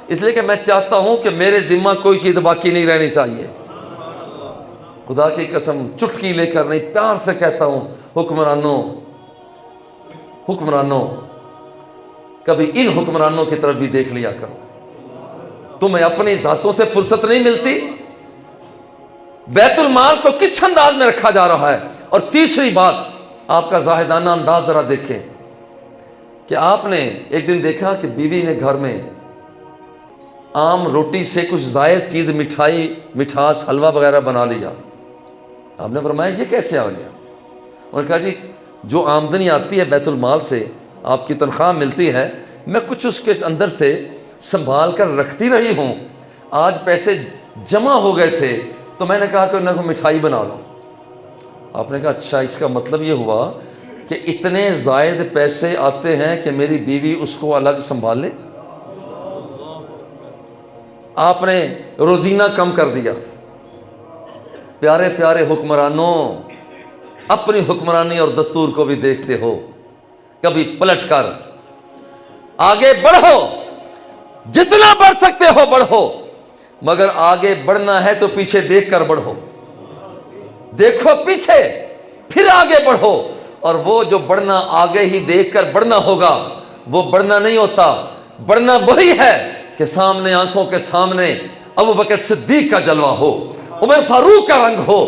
S1: اس لیے کہ میں چاہتا ہوں کہ میرے ذمہ کوئی چیز باقی نہیں رہنی چاہیے. خدا کی قسم چٹکی لے کر نہیں، پیار سے کہتا ہوں حکمرانوں کبھی ان حکمرانوں کی طرف بھی دیکھ لیا کرو. تمہیں اپنی ذاتوں سے فرصت نہیں ملتی. بیت المال کو کس انداز میں رکھا جا رہا ہے. اور تیسری بات، آپ کا زاہدانہ انداز ذرا دیکھیں کہ آپ نے ایک دن دیکھا کہ بیوی نے گھر میں عام روٹی سے کچھ زائد چیز، مٹھائی، مٹھاس، حلوہ وغیرہ بنا لیا. آپ نے فرمایا یہ کیسے آ گیا؟ انہوں نے کہا جی جو آمدنی آتی ہے بیت المال سے، آپ کی تنخواہ ملتی ہے، میں کچھ اس کے اندر سے سنبھال کر رکھتی رہی ہوں. آج پیسے جمع ہو گئے تھے تو میں نے کہا کہ انہیں کو مٹھائی بنا لو. آپ نے کہا اچھا، اس کا مطلب یہ ہوا کہ اتنے زائد پیسے آتے ہیں کہ میری بیوی اس کو الگ سنبھال لے. آپ نے روزینہ کم کر دیا. پیارے پیارے حکمرانوں، اپنی حکمرانی اور دستور کو بھی دیکھتے ہو. کبھی پلٹ کر آگے بڑھو، جتنا بڑھ سکتے ہو بڑھو، مگر آگے بڑھنا ہے تو پیچھے دیکھ کر بڑھو. دیکھو پیچھے پھر آگے بڑھو. اور وہ جو بڑھنا آگے ہی دیکھ کر بڑھنا ہوگا وہ بڑھنا نہیں ہوتا. بڑھنا وہی ہے کہ سامنے آنکھوں کے سامنے ابوبکر صدیق کا جلوہ ہو، عمر فاروق کا رنگ ہو،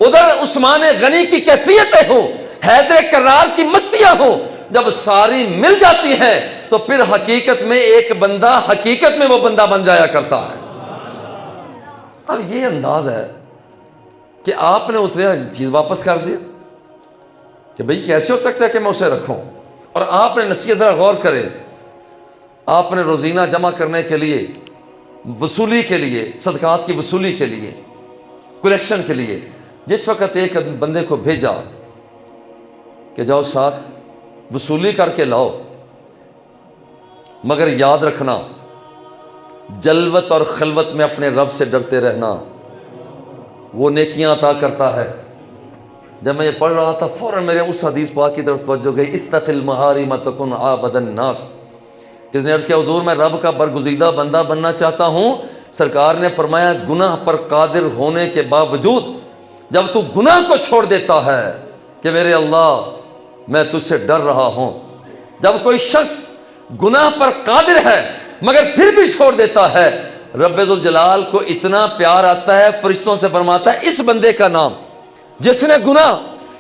S1: ادھر عثمان غنی کی کیفیتیں ہوں، حیدر کرار کی مستیاں ہوں، جب ساری مل جاتی ہیں تو پھر حقیقت میں ایک بندہ حقیقت میں وہ بندہ بن جایا کرتا ہے۔ اب یہ انداز ہے کہ آپ نے اتنے چیز واپس کر دیا کہ بھئی کیسے ہو سکتا ہے کہ میں اسے رکھوں، اور آپ نے نصیحت ذرا غور کرے، آپ نے روزینہ جمع کرنے کے لیے، وصولی کے لیے، صدقات کی وصولی کے لیے، کلیکشن کے لیے جس وقت ایک بندے کو بھیجا کہ جاؤ ساتھ وصولی کر کے لاؤ، مگر یاد رکھنا جلوت اور خلوت میں اپنے رب سے ڈرتے رہنا، وہ نیکیاں عطا کرتا ہے۔ جب میں یہ پڑھ رہا تھا فوراً میرے اس حدیث پاک کی طرف توجہ گئی، اتق المحارم تکن عابد الناس۔ کس نے عرض کیا حضور میں رب کا برگزیدہ بندہ بننا چاہتا ہوں؟ سرکار نے فرمایا گناہ پر قادر ہونے کے باوجود جب تو گناہ کو چھوڑ دیتا ہے کہ میرے اللہ میں تجھ سے ڈر رہا ہوں، جب کوئی شخص گناہ پر قادر ہے مگر پھر بھی چھوڑ دیتا ہے، رب ذوالجلال کو اتنا پیار آتا ہے، فرشتوں سے فرماتا ہے اس بندے کا نام جس نے گناہ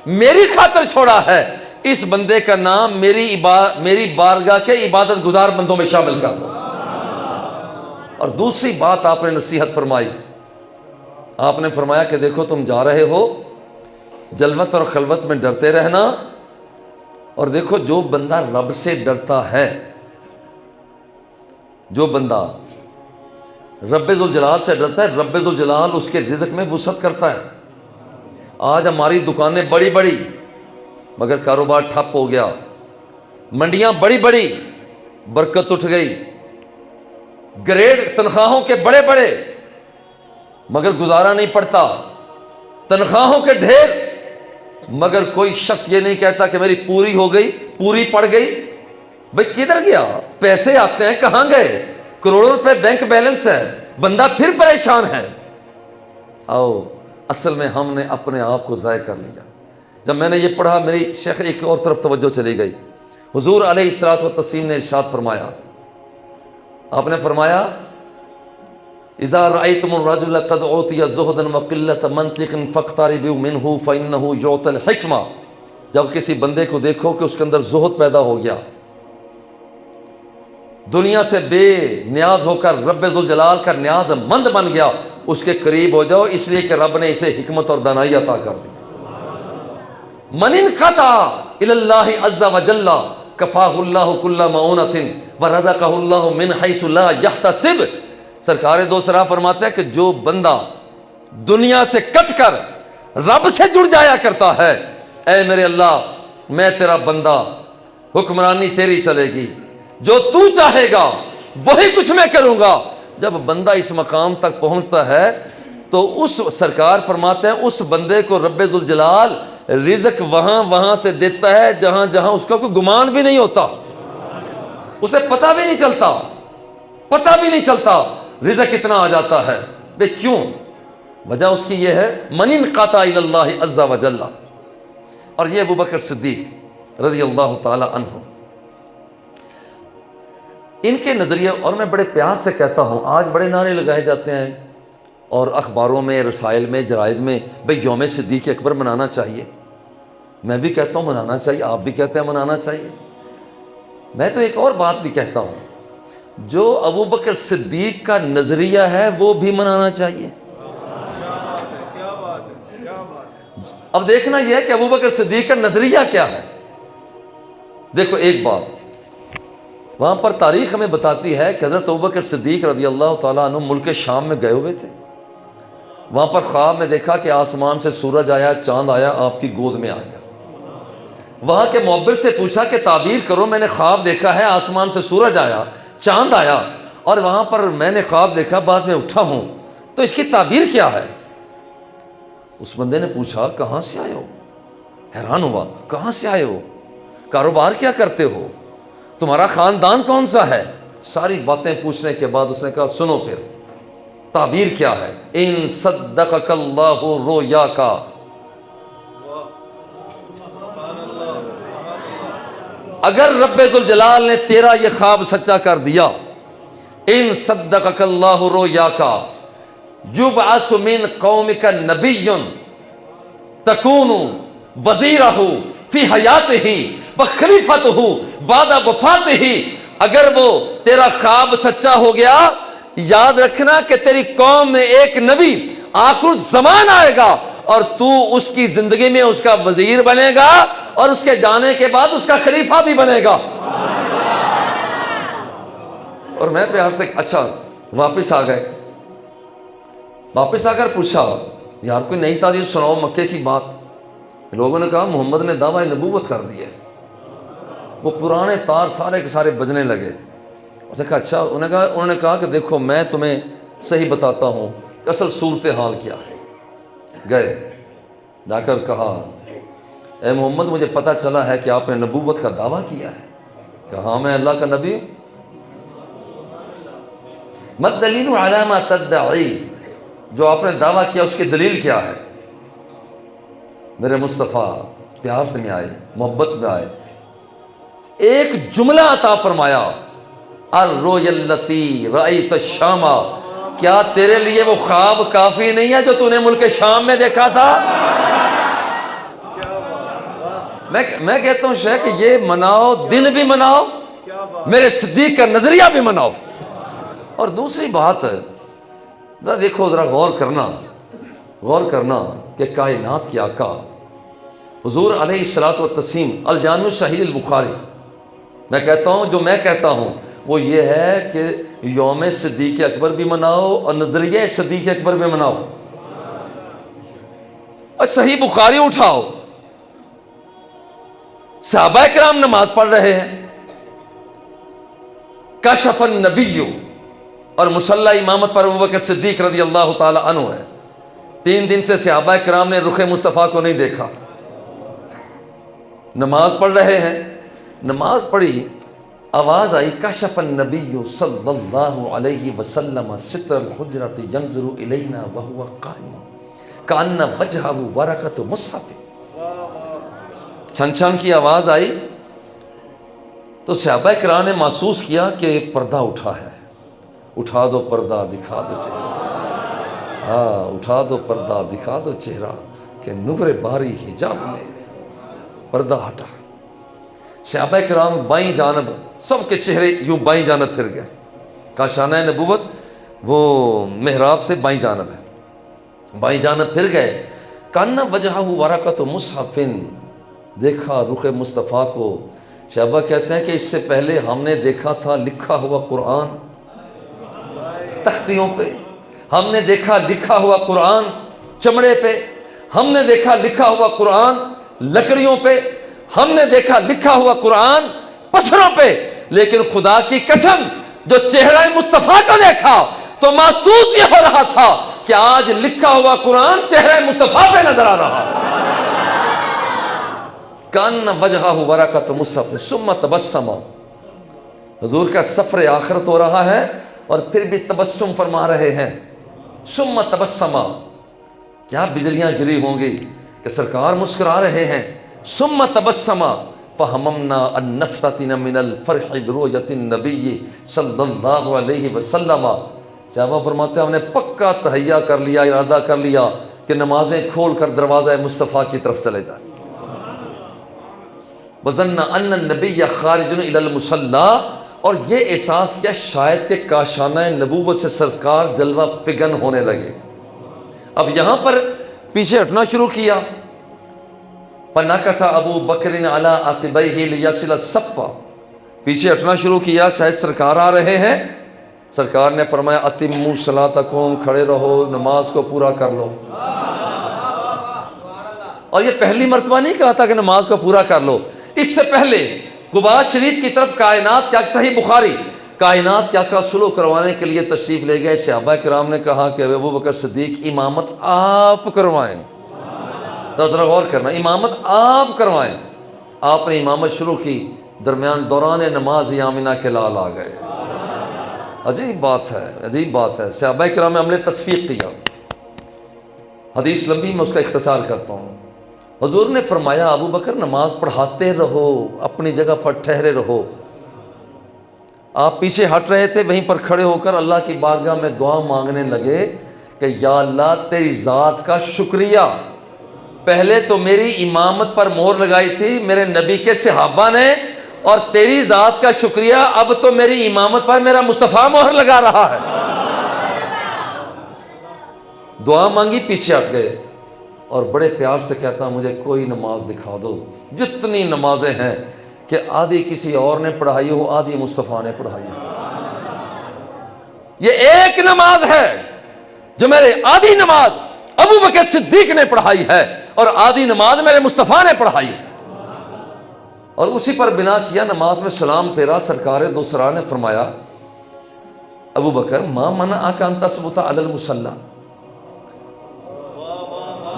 S1: میری خاطر چھوڑا ہے، اس بندے کا نام میری بارگاہ کے عبادت گزار بندوں میں شامل کر دو۔ اور دوسری بات آپ نے نصیحت فرمائی، آپ نے فرمایا کہ دیکھو تم جا رہے ہو، جلوت اور خلوت میں ڈرتے رہنا، اور دیکھو جو بندہ رب سے ڈرتا ہے، جو بندہ رب ذوالجلال سے ڈرتا ہے، رب ذوالجلال اس کے رزق میں وسعت کرتا ہے۔ آج ہماری دکانیں بڑی بڑی مگر کاروبار ٹھپ ہو گیا، منڈیاں بڑی بڑی برکت اٹھ گئی، گریڈ تنخواہوں کے بڑے بڑے مگر گزارا نہیں پڑتا، تنخواہوں کے ڈھیر مگر کوئی شخص یہ نہیں کہتا کہ میری پوری ہو گئی، پوری پڑ گئی۔ بھئی کدھر گیا؟ پیسے آتے ہیں کہاں گئے؟ کروڑوں روپے بینک بیلنس ہے، بندہ پھر پریشان ہے۔ آؤ اصل میں ہم نے اپنے آپ کو ضائع کر لیا۔ جب میں نے یہ پڑھا میری شیخ ایک اور طرف توجہ چلی گئی۔ حضور علیہ الصلوۃ والتسلیم نے ارشاد فرمایا، آپ نے فرمایا اذا رأيتم الرجل قد أوتي زهدا وقلة منطق فاقتربوا منه فإنه يعطى الحکمہ، جب کسی بندے کو دیکھو کہ اس کے اندر زہد پیدا ہو گیا، دنیا سے بے نیاز ہو کر رب ذوالجلال کا نیاز مند بن گیا، اس کے قریب ہو جاؤ، اس لیے کہ رب نے اسے حکمت اور دانائی عطا کر دی۔ من انقطع الى اللہ عز وجل کفاہ اللہ کل معونۃ ورزقہ اللہ من حیث لا یحتسب۔ سرکار دو سرا فرماتا ہے کہ جو بندہ دنیا سے کٹ کر رب سے جڑ جایا کرتا ہے، اے میرے اللہ میں تیرا بندہ، حکمرانی تیری چلے گی، جو تو چاہے گا وہی کچھ میں کروں گا۔ جب بندہ اس مقام تک پہنچتا ہے تو اس سرکار فرماتے ہیں اس بندے کو رب ذوالجلال رزق وہاں سے دیتا ہے جہاں جہاں اس کا کوئی گمان بھی نہیں ہوتا، اسے پتہ بھی نہیں چلتا رزق اتنا آ جاتا ہے۔ بے کیوں؟ وجہ اس کی یہ ہے من انقطع الی اللہ عز وجل، اور یہ ابوبکر صدیق رضی اللہ تعالی عنہ، ان کے نظریے، اور میں بڑے پیار سے کہتا ہوں، آج بڑے نعرے لگائے جاتے ہیں اور اخباروں میں، رسائل میں، جرائد میں، بھئی یوم صدیق اکبر منانا چاہیے۔ میں بھی کہتا ہوں منانا چاہیے، آپ بھی کہتے ہیں منانا چاہیے۔ میں تو ایک اور بات بھی کہتا ہوں، جو ابوبکر صدیق کا نظریہ ہے وہ بھی منانا چاہیے۔ اب دیکھنا یہ ہے کہ ابوبکر صدیق کا نظریہ کیا ہے۔ دیکھو ایک بات وہاں پر تاریخ ہمیں بتاتی ہے کہ حضرت ابوبکر صدیق رضی اللہ تعالیٰ عنہ ملک شام میں گئے ہوئے تھے، وہاں پر خواب میں دیکھا کہ آسمان سے سورج آیا، چاند آیا، آپ کی گود میں آ گیا۔ وہاں کے معبر سے پوچھا کہ تعبیر کرو، میں نے خواب دیکھا ہے، آسمان سے سورج آیا، چاند آیا، اور وہاں پر میں نے خواب دیکھا، بعد میں اٹھا ہوں، تو اس کی تعبیر کیا ہے؟ اس بندے نے پوچھا کہاں سے آئے ہو؟ حیران ہوا، کہاں سے آئے ہو؟ کاروبار کیا کرتے ہو؟ تمہارا خاندان کون سا ہے؟ ساری باتیں پوچھنے کے بعد اس نے کہا سنو پھر تعبیر کیا ہے۔ ان صدقک اللہ رؤیاک، اگر رب ذوالجلال نے تیرا یہ خواب سچا کر دیا، ان صدقک اللہ رؤیاک یبعث من قومک نبی، تکون وزیرہ فی حیاتہ وخلیفتہ بعد وفاتہ، اگر وہ تیرا خواب سچا ہو گیا، یاد رکھنا کہ تیری قوم میں ایک نبی آخر الزمان آئے گا اور تو اس کی زندگی میں اس کا وزیر بنے گا اور اس کے جانے کے بعد اس کا خلیفہ بھی بنے گا۔ اور میں پیار سے اچھا واپس آ گئے، واپس آ کر پوچھا یار کوئی نئی تعزیز سناؤ مکے کی بات۔ لوگوں نے کہا محمد نے دعویٰ نبوت کر دی ہے۔ وہ پرانے تار سارے کے سارے بجنے لگے۔ انہوں نے کہا اچھا، انہوں نے کہا کہ دیکھو میں تمہیں صحیح بتاتا ہوں کہ اصل صورتحال کیا ہے۔ گئے جا کر کہا اے محمد مجھے پتہ چلا ہے کہ آپ نے نبوت کا دعویٰ کیا ہے۔ کہا ہاں میں اللہ کا نبی ہوں۔ ما الدلیل علی ما تدعی، جو آپ نے دعویٰ کیا اس کی دلیل کیا ہے؟ میرے مصطفیٰ پیار سے میں آئے، محبت میں آئے، ایک جملہ عطا فرمایا، الرؤیا التی رأیت الشام، کیا تیرے لیے وہ خواب کافی نہیں ہے جو تو نے ملک شام میں دیکھا تھا؟ میں کہتا ہوں شیخ یہ مناؤ، دن بھی مناؤ، میرے صدیق کا نظریہ بھی مناؤ۔ اور دوسری بات ذرا دیکھو، ذرا غور کرنا کہ کائنات کے آقا حضور علیہ الصلوۃ والتسلیم الجامع صحیح البخاری، میں کہتا ہوں جو میں کہتا ہوں وہ یہ ہے کہ یوم صدیق اکبر بھی مناؤ اور نظریہ صدیق اکبر بھی مناؤ، اور صحیح بخاری اٹھاؤ، صحابہ کرام نماز پڑھ رہے ہیں، کشف النبی، اور مصلی امامت پر ابوبکر صدیق رضی اللہ تعالی عنہ ہے۔ 3 دن سے صحابہ کرام نے رخ مصطفیٰ کو نہیں دیکھا، نماز پڑھ رہے ہیں، نماز پڑھی، آواز آئی کشف النبی صلی اللہ علیہ وسلم ستر الحجرۃ ینظر الینا وہو قائم کأن وجہہ ورقۃ مصحف۔ چھن چھن کی آواز آئی تو صحابہ کرام نے محسوس کیا کہ پردہ اٹھا ہے۔ اٹھا دو پردہ دکھا دو چہرہ، ہاں اٹھا دو پردہ دکھا دو چہرہ، کہ نور باری حجاب میں پردہ ہٹا۔ صحابہ کرام بائیں جانب، سب کے چہرے یوں بائیں جانب پھر گئے۔ کاشانہ نبوت وہ محراب سے بائیں جانب ہے، بائیں جانب پھر گئے۔ کأن وجہہ ورقۃ مصحف، دیکھا رخ مصطفیٰ کو۔ صحابہ کہتے ہیں کہ اس سے پہلے ہم نے دیکھا تھا لکھا ہوا قرآن تختیوں پہ، ہم نے دیکھا لکھا ہوا قرآن چمڑے پہ، ہم نے دیکھا لکھا ہوا قرآن لکڑیوں پہ، ہم نے دیکھا لکھا ہوا قرآن پتھروں پہ، لیکن خدا کی قسم جو چہرہ مصطفیٰ کو دیکھا تو محسوس یہ ہو رہا تھا کہ آج لکھا ہوا قرآن چہرہ مصطفیٰ پہ نظر آ رہا ہے۔ کأن وجہہ ورقۃ مصحف ثم تبسم، حضور کا سفر آخرت ہو رہا ہے اور پھر بھی تبسم فرما رہے ہیں۔ ثم تبسم، کیا بجلیاں گری ہوں گی کہ سرکار مسکرا رہے ہیں۔ ثم تبسم فہممنا ان نفتتن من الفرح برؤیت النبی صلی اللہ علیہ وسلم، صحابہ فرماتے ہیں ہم نے پکا تہیہ کر لیا، ارادہ کر لیا کہ نمازیں کھول کر دروازہ مصطفیٰ کی طرف چلے جائیں۔ وظن ان النبی خارج الی المصلی، اور یہ احساس کیا شاید کہ کاشانہ نبوت سے سرکار جلوہ فگن ہونے لگے۔ اب یہاں پر پیچھے ہٹنا شروع کیا۔ فنکس ابو بکر علی عقبیہ لیصل الصف، پیچھے ہٹنا شروع کیا، شاید سرکار آ رہے ہیں۔ سرکار نے فرمایا اتموا صلاتکم، کھڑے رہو نماز کو پورا کر لو۔ اور یہ پہلی مرتبہ نہیں کہا تھا کہ نماز کو پورا کر لو، اس سے پہلے قباء شریف کی طرف کائنات کیا صحیح بخاری کائنات کیا کا سلو کروانے کے لیے تشریف لے گئے۔ صحابہ کرام نے کہا کہ ابو بکر صدیق امامت آپ کروائیں، ذرا غور کرنا، امامت آپ کروائیں۔ آپ نے امامت شروع کی، درمیان دوران نماز یامنہ کے لال آ گئے۔ عجیب بات ہے، عجیب بات ہے۔ صحابہ کرام نے ہم نے تصفیق کیا، حدیث لمبی میں اس کا اختصار کرتا ہوں۔ حضور نے فرمایا ابو بکر نماز پڑھاتے رہو، اپنی جگہ پر ٹھہرے رہو۔ آپ پیچھے ہٹ رہے تھے، وہیں پر کھڑے ہو کر اللہ کی بارگاہ میں دعا مانگنے لگے کہ یا اللہ تیری ذات کا شکریہ پہلے تو میری امامت پر مہر لگائی تھی میرے نبی کے صحابہ نے، اور تیری ذات کا شکریہ اب تو میری امامت پر میرا مصطفیٰ مہر لگا رہا ہے۔ دعا مانگی، پیچھے ہٹ گئے، اور بڑے پیار سے کہتا مجھے کوئی نماز دکھا دو، جتنی نمازیں ہیں کہ آدھی کسی اور نے پڑھائی ہو، آدھی مصطفیٰ نے پڑھائی ہو۔ یہ ایک نماز ہے جو میرے آدھی نماز ابو بکر صدیق نے پڑھائی ہے اور آدھی نماز میرے مصطفیٰ نے پڑھائی ہے، اور اسی پر بنا کیا نماز میں سلام پھیرا۔ سرکار دو سرا نے فرمایا ابو بکر ما منعک ان تثبت علی المصلی،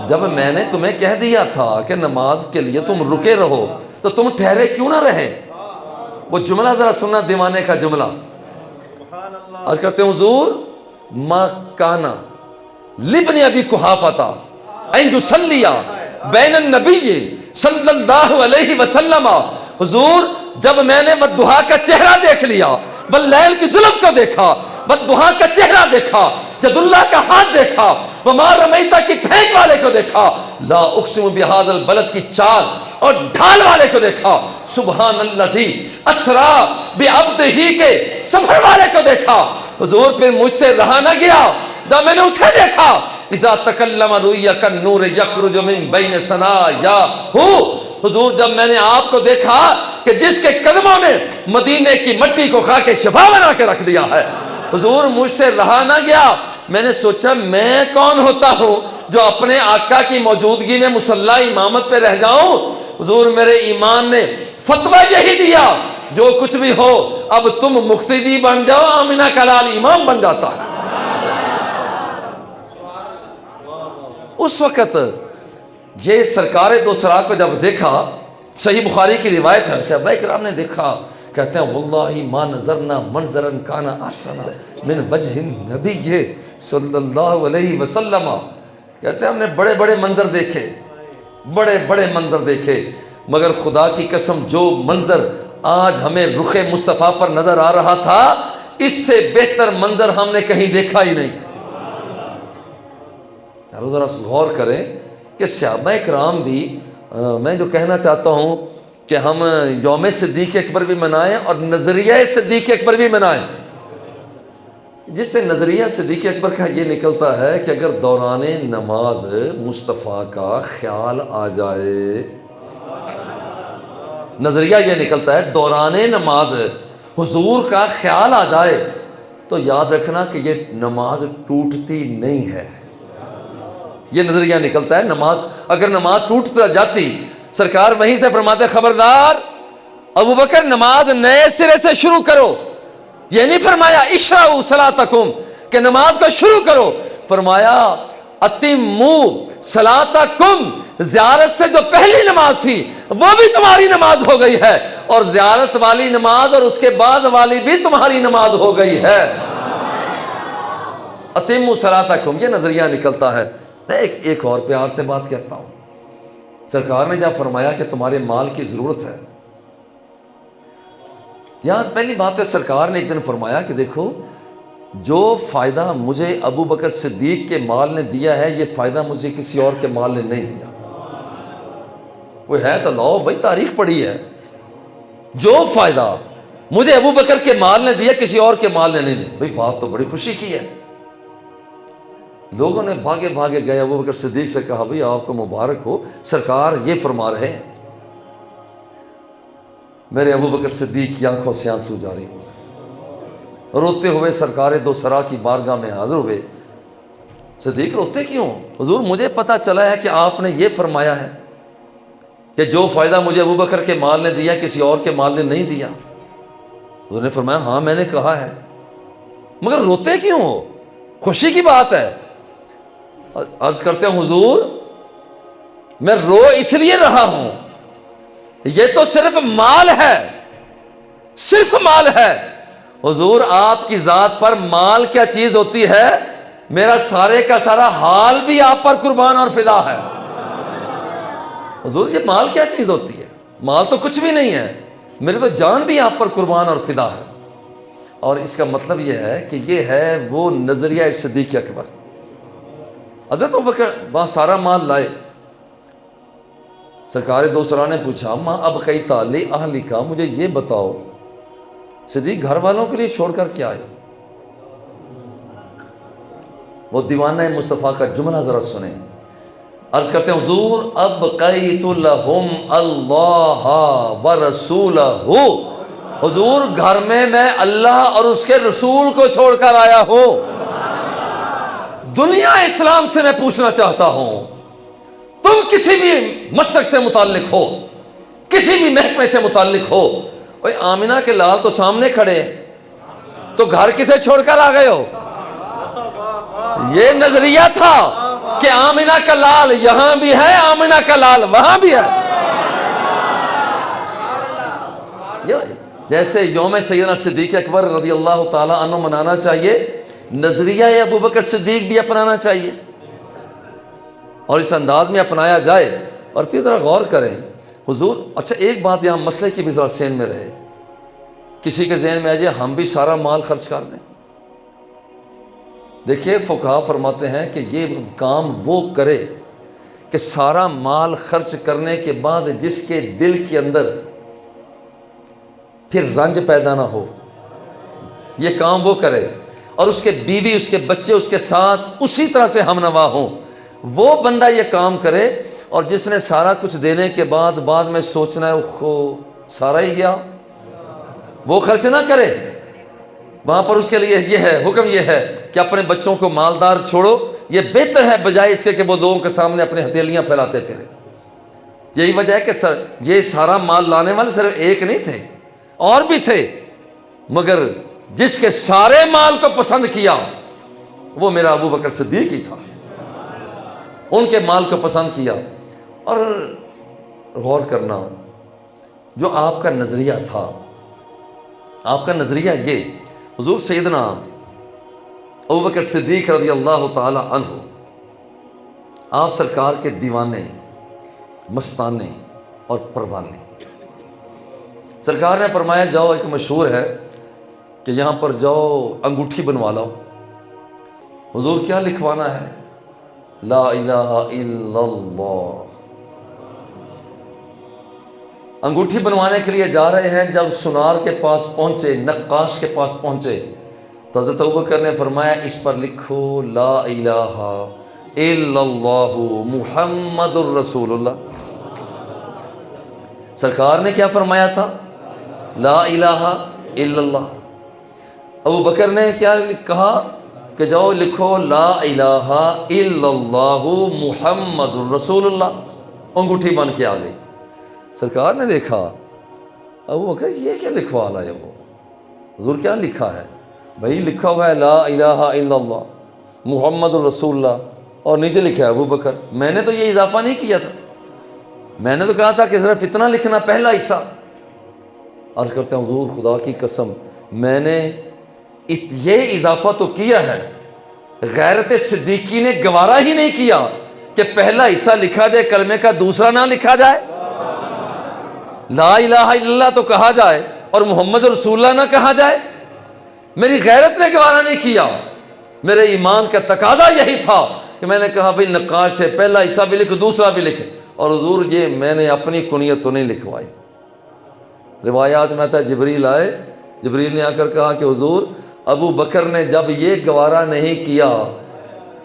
S1: جب میں نے تمہیں کہہ دیا تھا کہ نماز کے لیے تم رکے رہو تو تم ٹھہرے کیوں نہ رہے؟ وہ جملہ ذرا سننا، دیوانے کا جملہ، اور کہتے ہیں حضور ما کانا لابن ابی قحافہ ان یصلی بین النبی صلی اللہ علیہ وسلم، حضور جب میں نے والضحیٰ کا چہرہ دیکھ لیا، واللیل کی زلف کو دیکھا، والضحیٰ کا چہرہ دیکھا، جد اللہ کا ہاتھ دیکھا، وما رمیتا کی پھینک والے کو دیکھا، لا اقسم بہذا البلد کی چال اور ڈھال والے کو دیکھا، سبحان الذی اسرا بعبدہ کے سفر والے کو دیکھا، حضور پھر مجھ سے رہا نہ گیا جب میں نے اسے دیکھا، اذا تکلم رؤیا کالنور یخرج من بین ثنایاہ، حضور جب میں نے آپ کو دیکھا کہ جس کے قدموں نے مدینے کی مٹی کو کھا کے شفا بنا کے رکھ دیا ہے، حضور مجھ سے رہا نہ گیا، میں نے سوچا میں کون ہوتا ہوں جو اپنے آقا کی موجودگی میں مصلی امامت پہ رہ جاؤں۔ حضور میرے ایمان نے فتویٰ یہی دیا جو کچھ بھی ہو اب تم مقتدی بن جاؤ، آمینہ کا لال امام بن جاتا ہے۔ اس وقت یہ سرکار دو سرا کو جب دیکھا، صحیح بخاری کی روایت ہے، صحابہ کرام نے دیکھا، کہتے ہیں واللہ ما نظرنا منظرا کان احسن من وجہ النبی صلی اللہ علیہ وسلم، کہتے ہیں ہم نے بڑے بڑے منظر دیکھے، بڑے بڑے منظر دیکھے، مگر خدا کی قسم جو منظر آج ہمیں رخ مصطفیٰ پر نظر آ رہا تھا اس سے بہتر منظر ہم نے کہیں دیکھا ہی نہیں۔ ذرا غور کریں کہ صحابہ کرام بھی، میں جو کہنا چاہتا ہوں کہ ہم یوم صدیق اکبر بھی منائیں اور نظریہ صدیق اکبر بھی منائیں، جس سے نظریہ صدیق اکبر کا یہ نکلتا ہے کہ اگر دوران نماز مصطفیٰ کا خیال آ جائے، نظریہ یہ نکلتا ہے دوران نماز حضور کا خیال آ جائے تو یاد رکھنا کہ یہ نماز ٹوٹتی نہیں ہے۔ یہ نظریہ نکلتا ہے، نماز اگر نماز ٹوٹ جاتی، سرکار وہیں سے فرماتے خبردار ابو بکر نماز نئے سرے سے شروع کرو، یہ نہیں فرمایا اشرعوا صلاتکم کہ نماز کو شروع کرو، فرمایا اتموا صلاتکم، زیارت سے جو پہلی نماز تھی وہ بھی تمہاری نماز ہو گئی ہے، اور زیارت والی نماز اور اس کے بعد والی بھی تمہاری نماز ہو گئی ہے۔ اتموا صلاتکم، یہ نظریہ نکلتا ہے۔ میں ایک اور پیار سے بات کہتا ہوں، سرکار نے جب فرمایا کہ تمہارے مال کی ضرورت ہے، یہاں پہلی بات ہے سرکار نے ایک دن فرمایا کہ دیکھو جو فائدہ مجھے ابو بکر صدیق کے مال نے دیا ہے یہ فائدہ مجھے کسی اور کے مال نے نہیں دیا۔ وہ ہے تو لو بھائی، تاریخ پڑھی ہے، جو فائدہ مجھے ابو بکر کے مال نے دیا کسی اور کے مال نے نہیں دیا۔ بھائی بات تو بڑی خوشی کی ہے، لوگوں نے بھاگے بھاگے گئے ابو بکر صدیق سے کہا بھئی آپ کو مبارک ہو، سرکار یہ فرما رہے ہیں۔ میرے ابو بکر صدیق کی آنکھوں سے آنسو جاری ہوئے، روتے ہوئے سرکار دو سرا کی بارگاہ میں حاضر ہوئے۔ صدیق روتے کیوں؟ حضور مجھے پتا چلا ہے کہ آپ نے یہ فرمایا ہے کہ جو فائدہ مجھے ابو بکر کے مال نے دیا کسی اور کے مال نے نہیں دیا۔ حضور نے فرمایا ہاں میں نے کہا ہے، مگر روتے کیوں ہو؟ خوشی کی بات ہے۔ عرض کرتے ہیں حضور میں رو اس لیے رہا ہوں، یہ تو صرف مال ہے، صرف مال ہے۔ حضور آپ کی ذات پر مال کیا چیز ہوتی ہے؟ میرا سارے کا سارا حال بھی آپ پر قربان اور فدا ہے۔ حضور یہ مال کیا چیز ہوتی ہے؟ مال تو کچھ بھی نہیں ہے، میرے تو جان بھی آپ پر قربان اور فدا ہے۔ اور اس کا مطلب یہ ہے کہ یہ ہے وہ نظریہ صدیق اکبر۔ حضرت ابوبکر وہاں سارا مال لائے، سرکار دو سرا نے پوچھا ماں اب کئی تعلی اہلی کا، مجھے یہ بتاؤ صدیق گھر والوں کے لیے چھوڑ کر کیا آئے؟ وہ دیوانہ مصطفیٰ کا جملہ ذرا سنیں، عرض کرتے ہیں حضور ابقیت لہم اللہ ورسولہ، حضور گھر میں اللہ اور اس کے رسول کو چھوڑ کر آیا ہوں۔ دنیا اسلام سے میں پوچھنا چاہتا ہوں، تم کسی بھی مسلک سے متعلق ہو، کسی بھی محکمے سے متعلق ہو، اوے آمنہ کے لال تو سامنے کھڑے ہیں، تو گھر کسے چھوڑ کر آ گئے ہو؟ یہ نظریہ تھا کہ آمنہ کا لال یہاں بھی ہے، آمنہ کا لال وہاں بھی ہے۔ جیسے یوم سیدنا صدیق اکبر رضی اللہ تعالی عنہ منانا چاہیے، نظریہ ابو بکر صدیق بھی اپنانا چاہیے، اور اس انداز میں اپنایا جائے۔ اور پھر ذرا غور کریں حضور، اچھا ایک بات یہاں مسئلے کی بھی ذرا ذہن میں رہے، کسی کے ذہن میں آ جائے ہم بھی سارا مال خرچ کر دیں۔ دیکھیے فقہا فرماتے ہیں کہ یہ کام وہ کرے کہ سارا مال خرچ کرنے کے بعد جس کے دل کے اندر پھر رنج پیدا نہ ہو، یہ کام وہ کرے، اور اس کے بیوی اس کے بچے اس کے ساتھ اسی طرح سے ہم نوا ہوں، وہ بندہ یہ کام کرے۔ اور جس نے سارا کچھ دینے کے بعد میں سوچنا ہے اوہو سارا ہی گیا، وہ خرچ نہ کرے۔ وہاں پر اس کے لیے یہ ہے، حکم یہ ہے کہ اپنے بچوں کو مالدار چھوڑو، یہ بہتر ہے بجائے اس کے کہ وہ لوگوں کے سامنے اپنی ہتھیلیاں پھیلاتے پھرے۔ یہی وجہ ہے کہ یہ سارا مال لانے والے صرف ایک نہیں تھے، اور بھی تھے، مگر جس کے سارے مال کو پسند کیا وہ میرا ابو بکر صدیق ہی تھا، ان کے مال کو پسند کیا۔ اور غور کرنا، جو آپ کا نظریہ تھا، آپ کا نظریہ یہ، حضور سیدنا ابو بکر صدیق رضی اللہ تعالی عنہ آپ سرکار کے دیوانے، مستانے اور پروانے۔ سرکار نے فرمایا جاؤ، ایک مشہور ہے کہ یہاں پر جاؤ انگوٹھی بنوا لاؤ۔ حضور کیا لکھوانا ہے؟ لا الہ الا اللہ۔ انگوٹھی بنوانے کے لیے جا رہے ہیں، جب سنار کے پاس پہنچے، نقاش کے پاس پہنچے، تو حضرت ابوبکر نے فرمایا اس پر لکھو لا الہ الا اللہ محمد الرسول اللہ۔ سرکار نے کیا فرمایا تھا؟ لا الہ الا اللہ۔ ابو بکر نے کیا کہا کہ جاؤ لکھو لا الہ الا اللہ محمد الرسول اللہ۔ انگوٹھی بن کے آ گئی۔ سرکار نے دیکھا، ابو بکر یہ کیا لکھوا لایا؟ وہ حضور کیا لکھا ہے؟ بھائی لکھا ہوا ہے لا الہ الا اللہ محمد الرسول اللہ، اور نیچے لکھا ہے ابو بکر۔ میں نے تو یہ اضافہ نہیں کیا تھا، میں نے تو کہا تھا کہ صرف اتنا لکھنا پہلا حصہ۔ عرض کرتے ہیں حضور خدا کی قسم میں نے یہ اضافہ تو کیا ہے، غیرت صدیقی نے گوارا ہی نہیں کیا کہ پہلا حصہ لکھا جائے کلمے کا، دوسرا نہ لکھا جائے۔ لا الہ الا اللہ تو کہا جائے اور محمد رسول اللہ نہ کہا جائے۔ میری غیرت نے گوارا نہیں کیا، میرے ایمان کا تقاضا یہی تھا کہ میں نے کہا بھئی نقاش سے پہلا حصہ بھی لکھ دوسرا بھی لکھ، اور حضور یہ میں نے اپنی کنیت تو نہیں لکھوائی۔ روایات میں آتا ہے جبریل آئے، جبریل نے آ کر کہا کہ حضور ابو بکر نے جب یہ گوارا نہیں کیا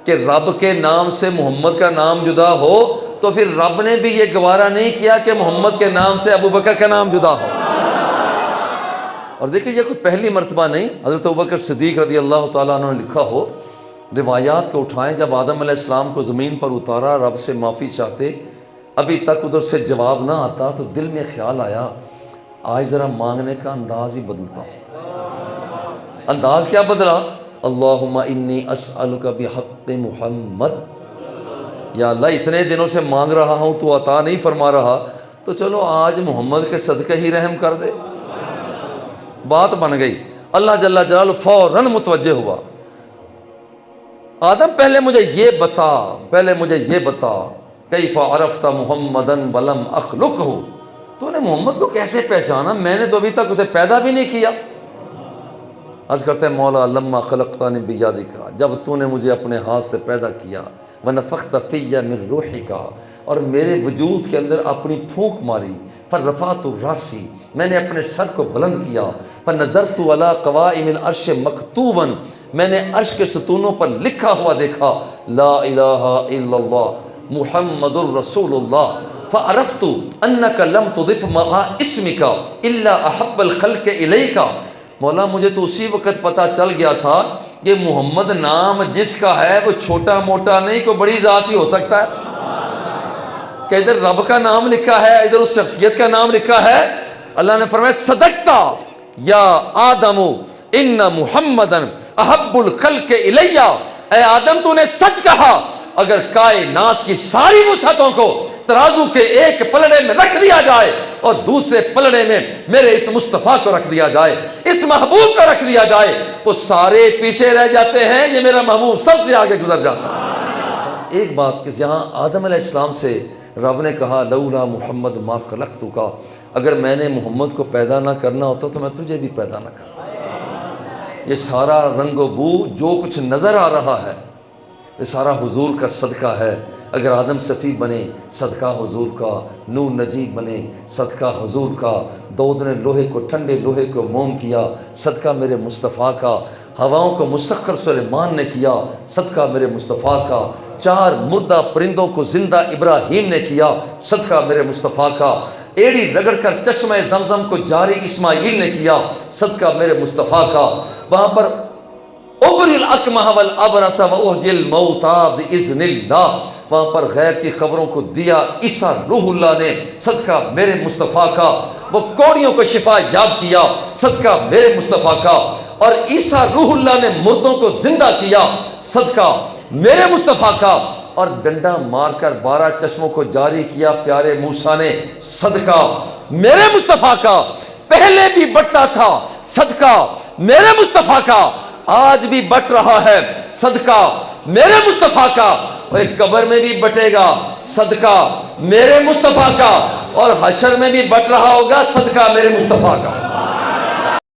S1: کہ رب کے نام سے محمد کا نام جدا ہو، تو پھر رب نے بھی یہ گوارا نہیں کیا کہ محمد کے نام سے ابو بکر کا نام جدا ہو۔ اور دیکھیں یہ کوئی پہلی مرتبہ نہیں، حضرت ابوبکر صدیق رضی اللہ تعالیٰ عنہ نے لکھا ہو، روایات کو اٹھائیں، جب آدم علیہ السلام کو زمین پر اتارا، رب سے معافی چاہتے، ابھی تک ادھر سے جواب نہ آتا، تو دل میں خیال آیا آج ذرا مانگنے کا انداز ہی بدلتا ہوں۔ انداز کیا بدلا؟ اللہم انی اسألک بحق محمد، یا اللہ اتنے دنوں سے مانگ رہا ہوں تو عطا نہیں فرما رہا، تو چلو آج محمد کے صدقے ہی رحم کر دے۔ بات بن گئی۔ اللہ جل جلالہ فوراً متوجہ ہوا، آدم پہلے مجھے یہ بتا کیف عرفت محمدًا ولم اخلقہ، تو نے محمد کو کیسے پہچانا؟ میں نے تو ابھی تک اسے پیدا بھی نہیں کیا۔ عرض کرتے ہیں مولا لما خلقتنی بیدک، جب تو نے مجھے اپنے ہاتھ سے پیدا کیا، ونفخت فی من روحک، اور میرے وجود کے اندر اپنی پھونک ماری، فرفعت راسی، میں نے اپنے سر کو بلند کیا، فنظرت علی قوائم العرش مکتوبا، میں نے عرش کے ستونوں پر لکھا ہوا دیکھا، لا الہ الا اللہ محمد الرسول اللہ، فعرفت انک لم تضف مع اسمک الا احب الخلق الیک، مولا مجھے تو اسی وقت پتہ چل گیا تھا کہ محمد نام جس کا ہے وہ چھوٹا موٹا نہیں، کوئی بڑی ذات ہی ہو سکتا ہے، کہ ادھر رب کا نام لکھا ہے، ادھر اس شخصیت کا نام لکھا ہے۔ اللہ نے فرمایا صدقتا یا آدم ان محمدن احب الخلق الی، اے آدم تو نے سچ کہا، اگر کائنات کی ساری وسعتوں کو ترازو کے ایک پلڑے میں رکھ دیا جائے اور دوسرے پلڑے میں میرے اس مصطفیٰ کو رکھ دیا جائے، اس محبوب کو رکھ دیا جائے، وہ سارے پیچھے رہ جاتے ہیں، یہ میرا محبوب سب سے آگے گزر جاتا ہے۔ ایک بات کہ جہاں آدم علیہ السلام سے رب نے کہا لولا محمد ما خلقتک، اگر میں نے محمد کو پیدا نہ کرنا ہوتا تو میں تجھے بھی پیدا نہ کرتا۔ یہ سارا رنگ و بو جو کچھ نظر آ رہا ہے یہ سارا حضور کا صدقہ ہے۔ اگر آدم صفی بنے صدقہ حضور کا، نوح نجیب بنے صدقہ حضور کا، داؤد نے لوہے کو ٹھنڈے لوہے کو موم کیا صدقہ میرے مصطفیٰ کا، ہواؤں کو مسخر سلیمان نے کیا صدقہ میرے مصطفیٰ کا، 4 مردہ پرندوں کو زندہ ابراہیم نے کیا صدقہ میرے مصطفیٰ کا، ایڑی رگڑ کر چشمہ زمزم کو جاری اسماعیل نے کیا صدقہ میرے مصطفیٰ کا، وہاں پر ابری الاکمہ والابرص واحیی الموتیٰ باذن اللہ، وہاں پر غیب کی خبروں کو دیا عیسیٰ روح اللہ نے صدقہ میرے مصطفیٰ کا، وہ کوڑیوں کو شفا یاب کیا صدقہ میرے مصطفیٰ کا، اور عیسیٰ روح اللہ نے مردوں کو زندہ کیا صدقہ میرے مصطفیٰ کا، اور ڈنڈا مار کر 12 چشموں کو جاری کیا پیارے موسیٰ نے صدقہ میرے مصطفیٰ کا، پہلے بھی بٹتا تھا صدقہ میرے مصطفیٰ کا، آج بھی بٹ رہا ہے صدقہ میرے مصطفیٰ کا، اور قبر میں بھی بٹے گا صدقہ میرے مصطفیٰ کا، اور حشر میں بھی بٹ رہا ہوگا صدقہ میرے مصطفیٰ کا۔